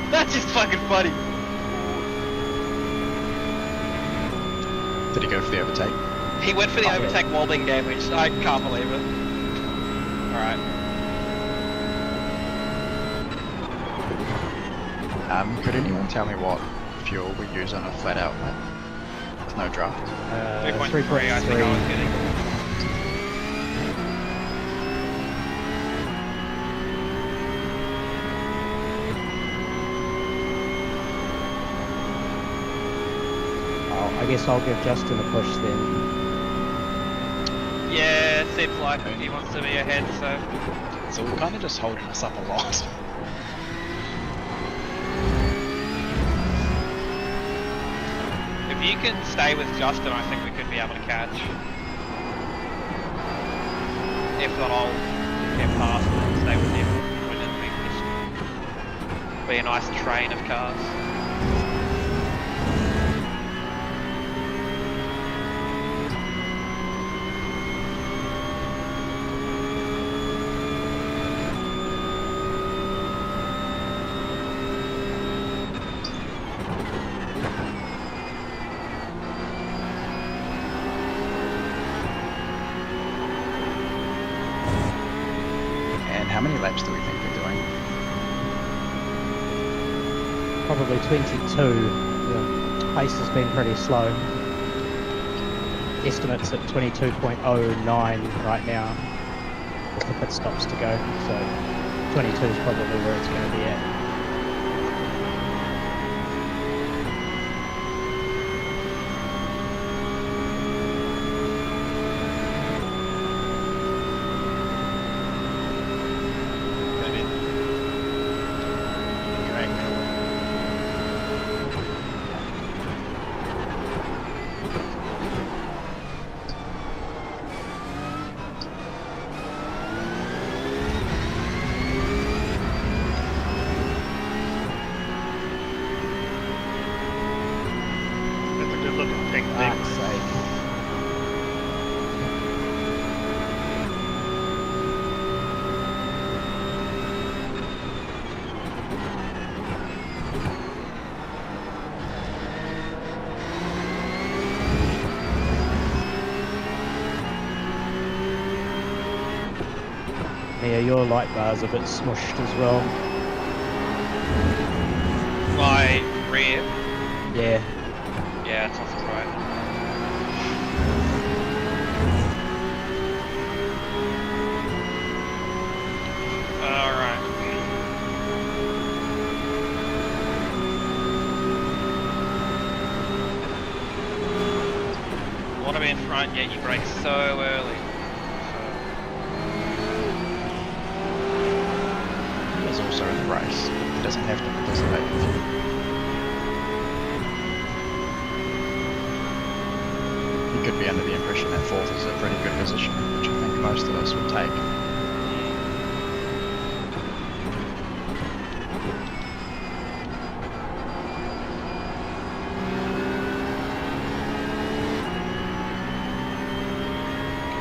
That's just fucking funny.
Did he go for the overtake?
He went for the overtake while being damaged. I can't believe it. Alright.
Could anyone tell me what fuel we use on a flat out lap? With no draft.
3.3 I think I was getting.
I guess I'll give Justin a push then.
Yeah, it seems like he wants to be ahead, so.
So we're kind of just holding us up a lot.
If you can stay with Justin, I think we could be able to catch. If not, I'll get past and stay with him. We'll just be a nice train of cars.
laps do we think we're doing?
Probably 22. The pace has been pretty slow. Estimates at 22.09 right now with the pit stops to go. So 22 is probably where it's going to be at. Yeah, your light bar's a bit smushed as well.
My rear.
Yeah.
Yeah, it's off the right. Alright. Want to be in front, yet you brake so early.
There's also in the race. He doesn't have to participate with you. He could be under the impression that fourth is a pretty good position, which I think most of us would take.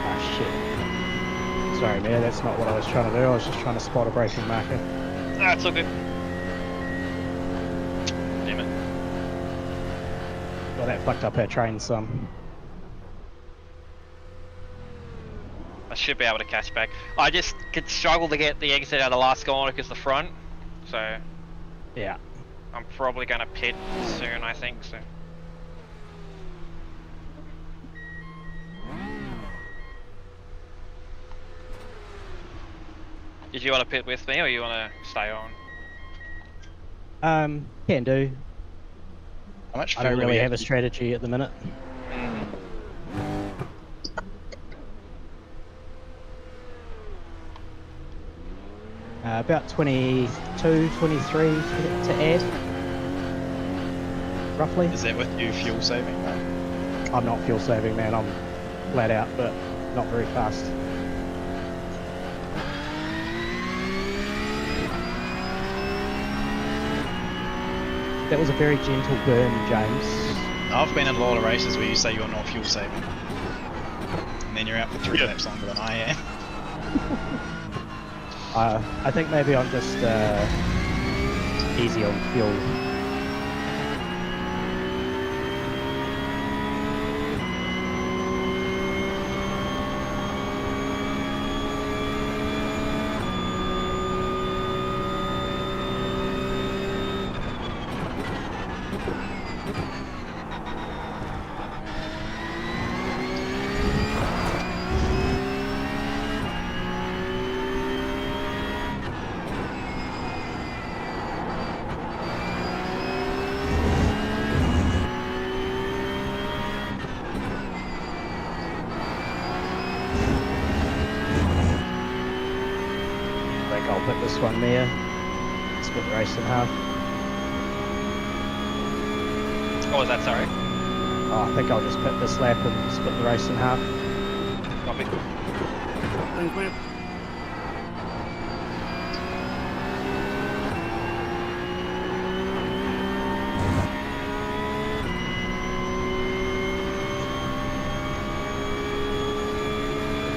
Ah, shit. Sorry, man, that's not what I was trying to do. I was just trying to spot a braking marker.
That's all good. Damn it.
Well, that fucked up our train some.
I should be able to catch back. I just could struggle to get the exit out of the last corner because the front. So
Yeah.
I'm probably going to pit soon, I think. So. Did you want to pit with me or you want to stay on?
Can do.
How much
I don't
fuel do
really
we
have a strategy at the minute. About 22, 23 to add, roughly.
Is that with you fuel saving though?
I'm not fuel saving, man. I'm flat out, but not very fast. That was a very gentle burn, James.
I've been in a lot of races where you say you're not fuel saving, and then you're out for 3 laps longer than I am.
I think maybe I'm just easy on fuel. I'll put this one there, split the race in half.
What was that, sorry?
Oh, I think I'll just pit this lap and split the race in half.
Copy.
Thanks, mate.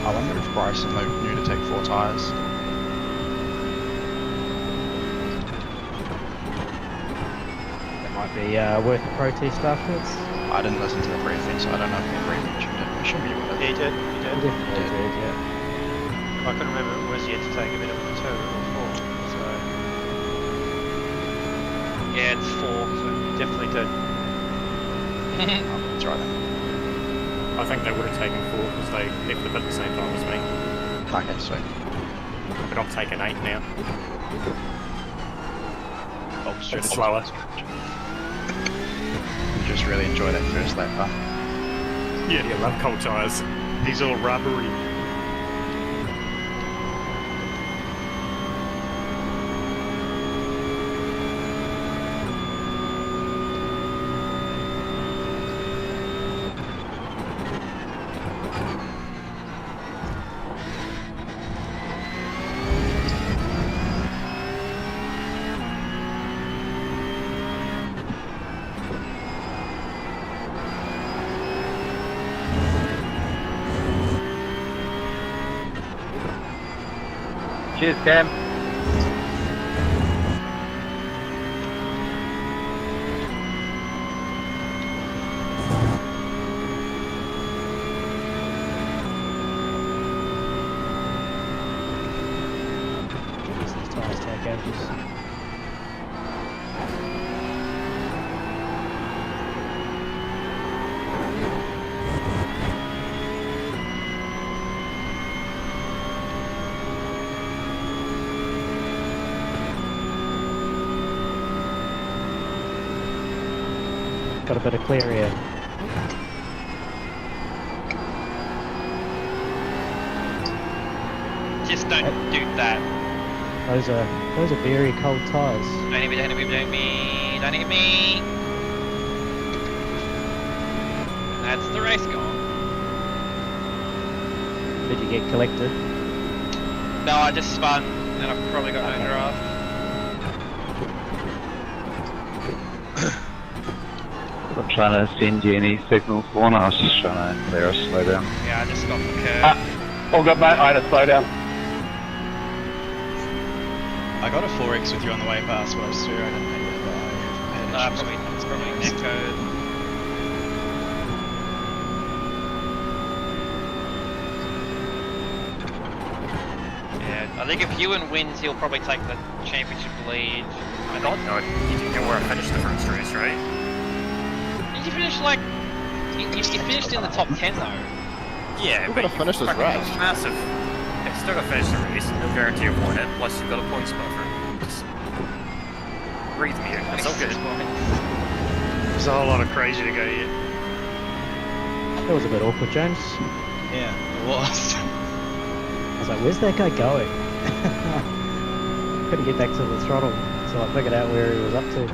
I wonder if Bryson Luke knew to take 4 tyres.
Might be worth a protest afterwards.
I didn't listen to the briefing, so I don't know if the briefing mentioned it. I should be with it.
He did.
Definitely did, yeah.
I couldn't remember if it was yet to take a bit of a 2 or
Yeah, it's 4, so definitely 2.
That's right then.
I think they would have taken 4 because they left the pit at the same time as me.
Okay, sweet.
But I'm taking 8 now.
Oh, straight
It's slower.
You just really enjoy that first lap, huh?
Yeah, I love cold tyres.
He's all rubbery.
Cheers, Cam.
These tyres take ages. Got a bit of clear here.
Just don't do that.
Those are very cold tyres.
Don't hit me, don't hit me, don't hit me, don't hit me. That's the race gone.
Did you get collected?
No, I just spun and I've probably got no draft.
I'm trying to send you any signals, Lorna. I was just trying to clear us, slow down.
Yeah, I just got the curve.
All good, mate. I had to slow down.
I got a 4x with you on the way past when I was through. I didn't know you, but I had issues.
It's probably net code. Yeah, I think if Ewan wins, he'll probably take the championship lead.
I don't know. You didn't know where I finished the first race, right?
Did you finish like... You finished in the top 10 though.
Yeah,
We're
but
gonna finish this race.
Massive. Yeah, still gotta finish the race. No guarantee of winning it. Plus you've got a points buffer. Just breathe me in. It's all good.
There's a whole lot of crazy to go yet.
That was a bit awkward, James.
Yeah, it was.
I was like, where's that guy going? Couldn't get back to the throttle, so I figured out where he was up to.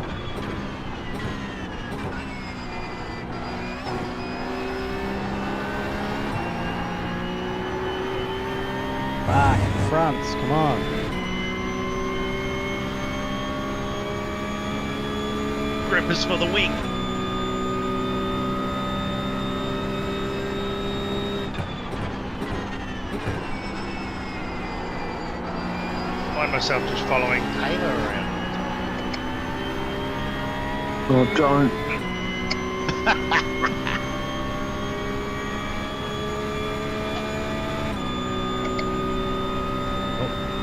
Back, front, come on.
Grippers for the week. Find myself just following Taylor around.
Oh, don't.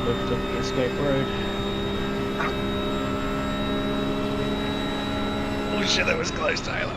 Looked up the escape road.
Oh shit, that was close, Taylor.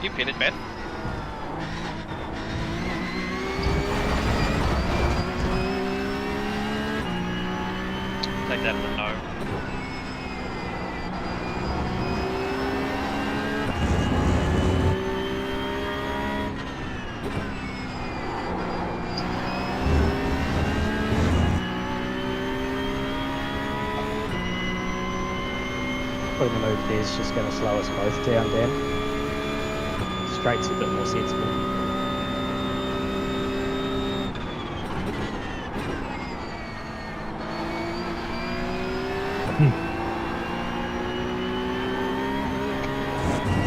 You pitted, Ben. Take that as a no.
Putting the move there is just going to slow us both down, Dan. Straight's a bit more sensible.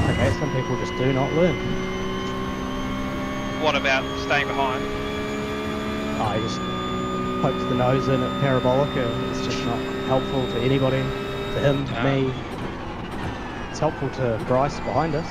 Okay, some people just do not not learn.
What about staying behind?
I just poked the nose in at Parabolica. It's just not helpful to anybody, to him, to me. It's helpful to Bryce behind us.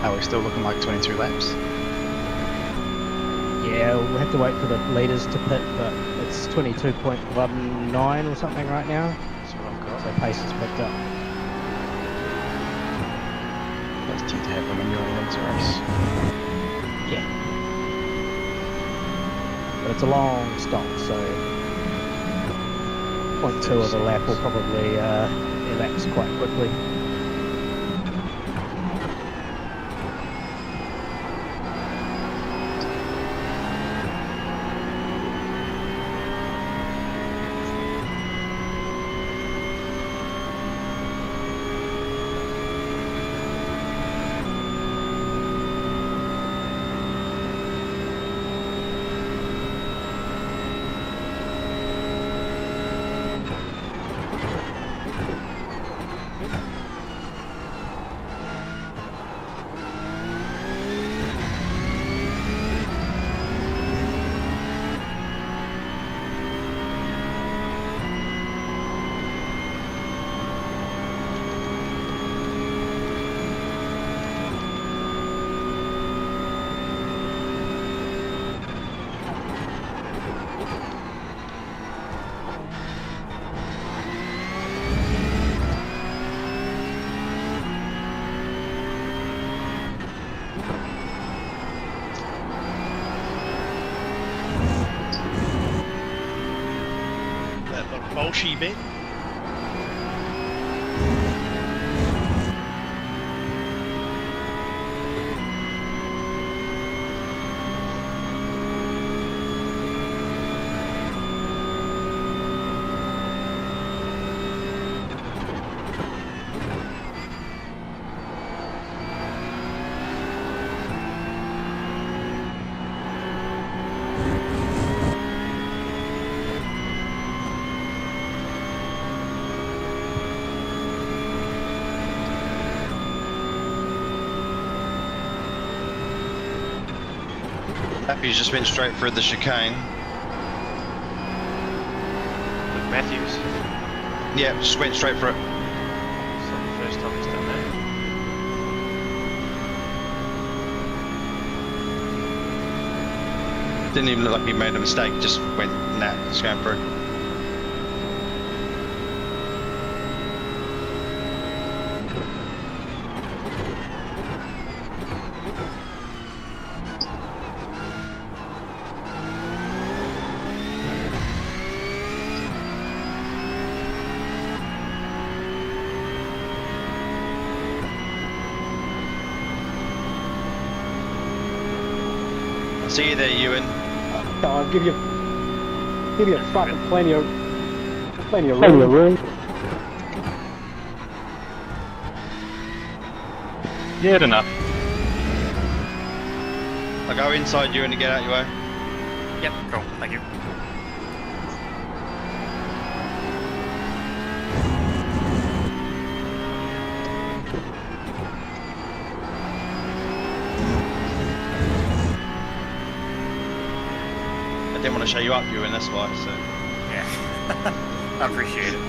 Are we still looking like 22 laps?
Yeah, we'll have to wait for the leaders to pit, but it's 22.19 or something right now.
That's what I've got.
So pace has picked up.
Those tend to happen when you're in a race.
Yeah. But it's a long stop, so 0.2 of a lap will probably elapse quite quickly.
Porsche bit.
Happy's just went straight through the chicane.
With Matthews.
Yeah, just went straight for it.
It's not the first time he's done that.
Didn't even look like he made a mistake, just went, nah, just going through. See you there, Ewan.
I'll give you fucking plenty of room.
Good enough.
I'll go inside you and get out your way.
Yep, cool, thank you.
didn't want to show you up, you, and that's why. So.
Yeah. I appreciate it.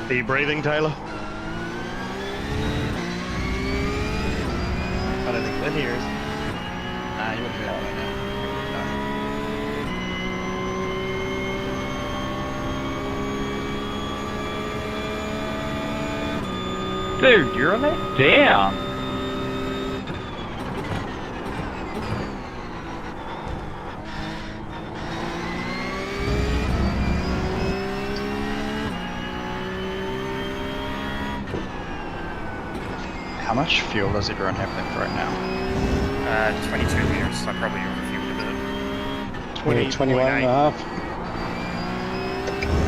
Are you breathing, Taylor?
I don't think Lynn here is.
Nah, you wouldn't be able to now.
Dude, you're let down.
How much fuel does everyone have left right now?
22 meters. I probably overfueled a bit.
21 and a half.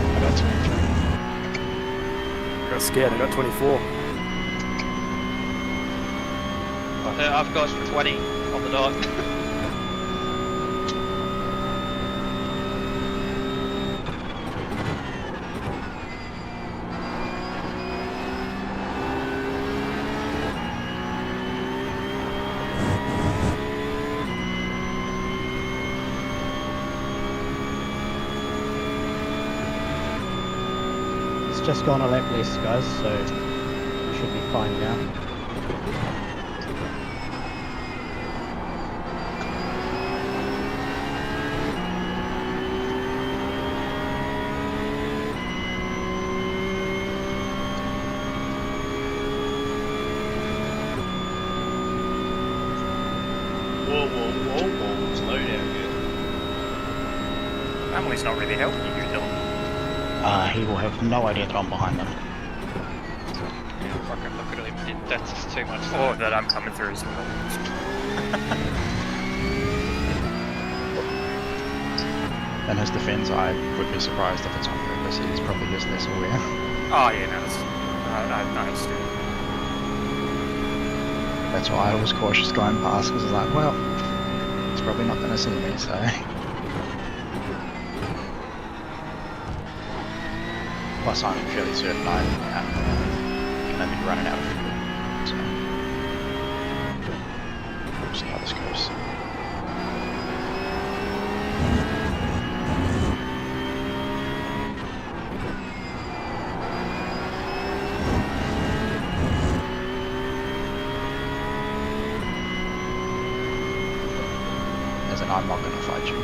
I got 23.
I got scared, I got 24.
I've got 20 on the dot.
It's just gone a lap less, guys, so we should be fine now.
Whoa, slow down, good.
Emily's not really helping you here, Dylan.
He will have no idea that I'm behind them.
Yeah, fucking look at him. That's just too much.
Or that I'm coming through as well.
In his defense, I would be surprised if it's on purpose. He's probably just less aware.
Oh yeah, no, that's, I understand.
That's why I was cautious going past, because I was like, well, he's probably not going to see me, so... Plus, I'm fairly certain I'm going to be running out of fuel, so... We'll see how this goes. As in, I'm not going to fight you.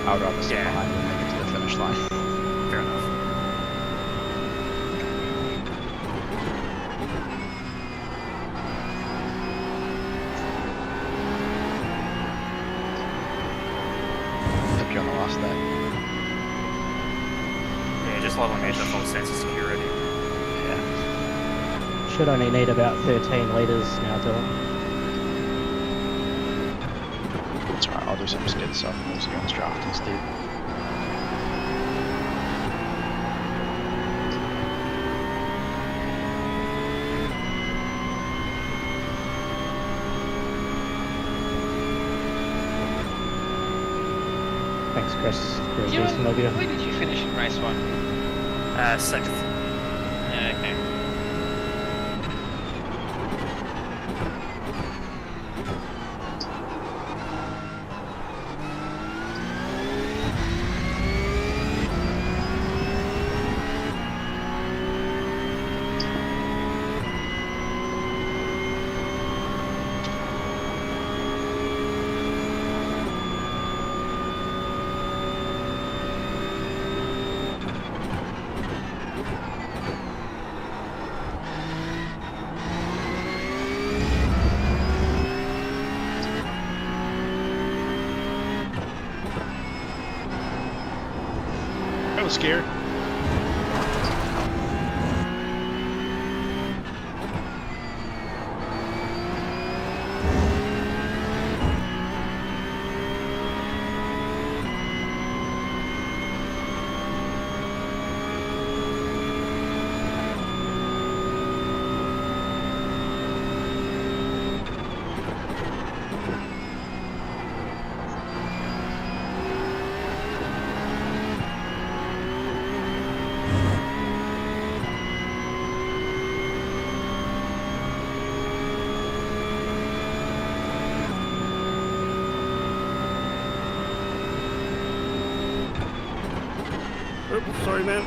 I would rather stay behind and make it to the finish line.
Fair enough.
Hope you're on the last lap.
Yeah, just level me to full sense of security.
Yeah.
Should only need about 13 litres now, Dylan.
That's right, I'll do some skid stuff and we'll see on this draft instead.
Thanks, Chris, for a
You
decent of you.
where did you finish in race 1?
6th.
Yeah, okay.
was scary.
Oops, sorry, man.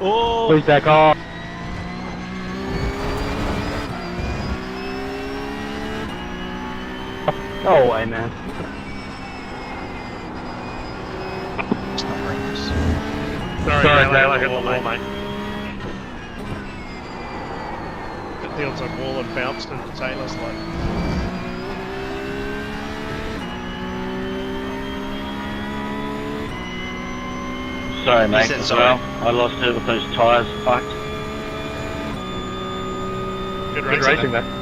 Oh!
Please back off. Go away, man.
It's not very nice.
Sorry, Dale, I hit the wall, mate. Hit the outside wall and bounced into Taylor's like.
Sorry, mate.
said
As
sorry.
well. I lost it with those tyres fucked.
Good racing,
man.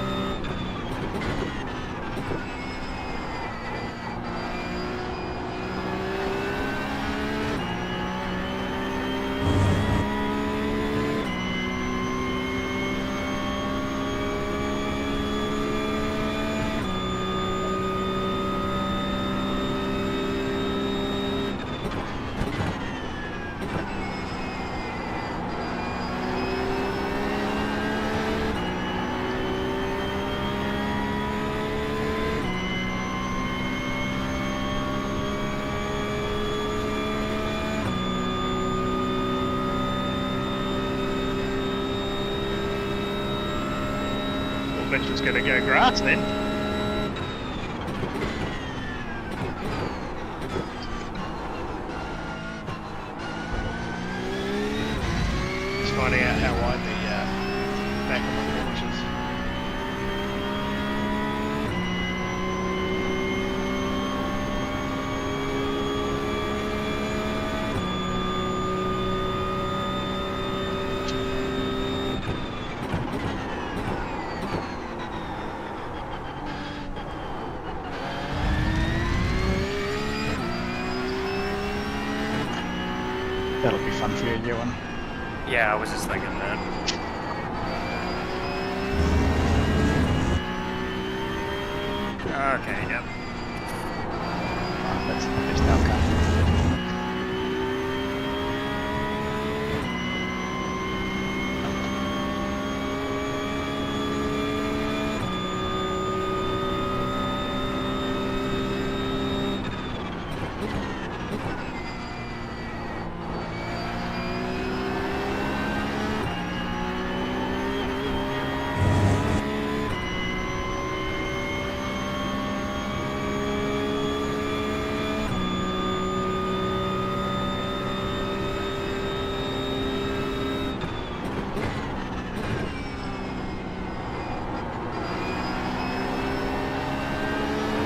Just gonna go grass then. Just finding out how wide the back of my Porsche is.
That'll be fun for you, Ewan.
Yeah, I was just thinking that. Okay, yep.
That's the best outcome.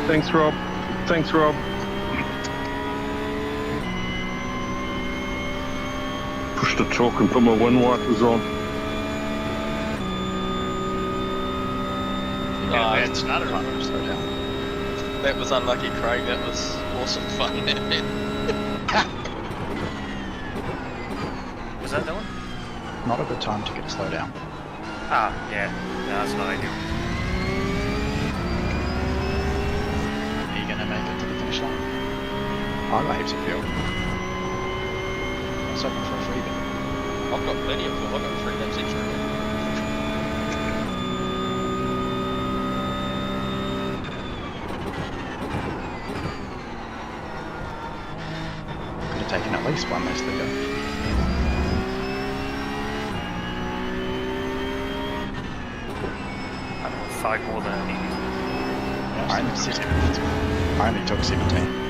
Thanks, Rob. Thanks, Rob. Push the chalk and put my wind wipers on.
Bad stutter.
Slow down.
That was unlucky, Craig. That was awesome fun, man.
Was that that one?
Not a good time to get a slow down.
Ah, yeah. No, that's not ideal.
got heaps of fuel.
I was hoping for a freebie.
I've got plenty of fuel. I've got 3 laps extra.
Could have taken at least one less to go.
I don't know, 5 more than I need.
I only took 17.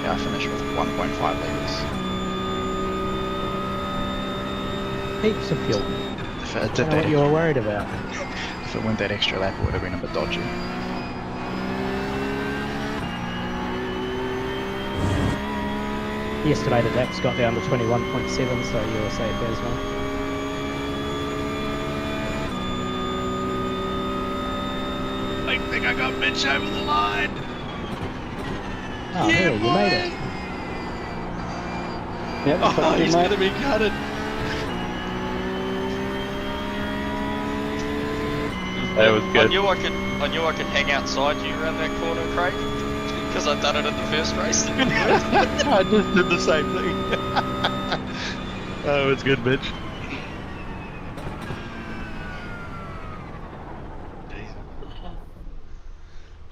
Yeah, I finished with 1.5 litres.
Heaps of fuel.
If it
I
did
don't know
that,
what you were worried about.
if it went that extra lap, it would have been a bit dodgy.
The estimated laps got down to 21.7, so you were safe as well.
I think I got Mitch over the line.
Oh, yeah, you made it.
Yep,
Oh, he's going to be gutted.
That was
I
good.
knew I could hang outside you around that corner, Craig, because I'd done it in the first race.
I just did the same thing. Oh, it's good, bitch.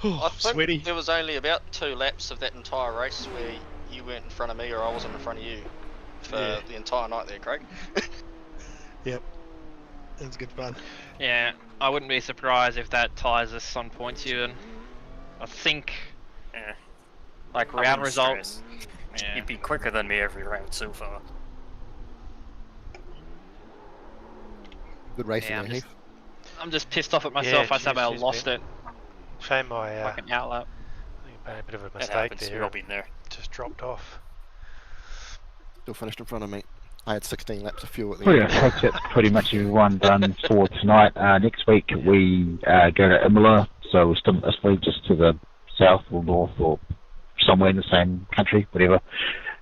I think
Sweaty.
there was only about 2 laps of that entire race where you weren't in front of me or I wasn't in front of you for the entire night there, Craig.
Yep. It was good fun.
Yeah, I wouldn't be surprised if that ties us on points even. I think,
Yeah.
like
I
round
wouldn't
results.
stress.
Yeah.
You'd be quicker than me every round so far.
Good racing
Yeah,
there, Heath.
I'm just pissed off at myself.
Yeah,
I somehow
cheers,
lost
Ben.
it.
Shame I
Fucking outlap.
made a bit of a
It
mistake
happens,
there.
we've all been there.
Just dropped off.
Still finished in front of me. I had 16 laps of fuel at the
Oh
end.
yeah, folks, that's pretty much everyone done for tonight. Next week we go to Imola, so we're still this week just to the south or north or somewhere in the same country, whatever.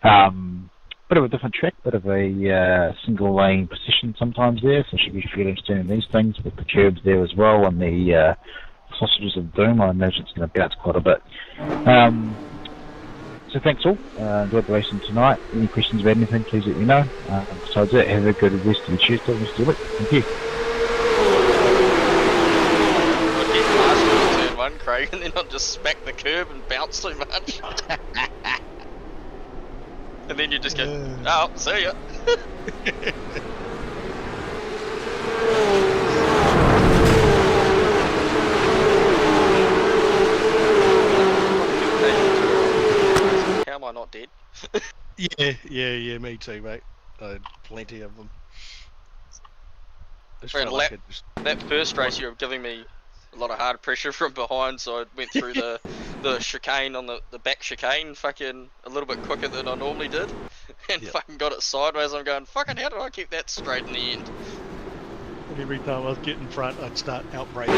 Bit of a different track, bit of a single lane position sometimes there, so should be fairly interesting in these things with the curbs there as well and the sausages of doom. I imagine it's going to bounce quite a bit. So thanks all. Enjoyed the racing tonight. Any questions about anything, please let me know. Besides that, have a good rest of the Tuesday, rest of the week. Thank you.
I'd get past you in turn 1, Craig, and then I'd just smack the curb and bounce too much. And then you just go, oh, see ya. How am I not dead?
Yeah, me too, mate. Plenty of them. Just felt like it just-
That first race, you were giving me a lot of hard pressure from behind, so I went through the chicane on the back chicane fucking a little bit quicker than I normally did, and fucking got it sideways. I'm going, fucking how did I keep that straight in the end?
And every time I was getting in front, I'd start out braking.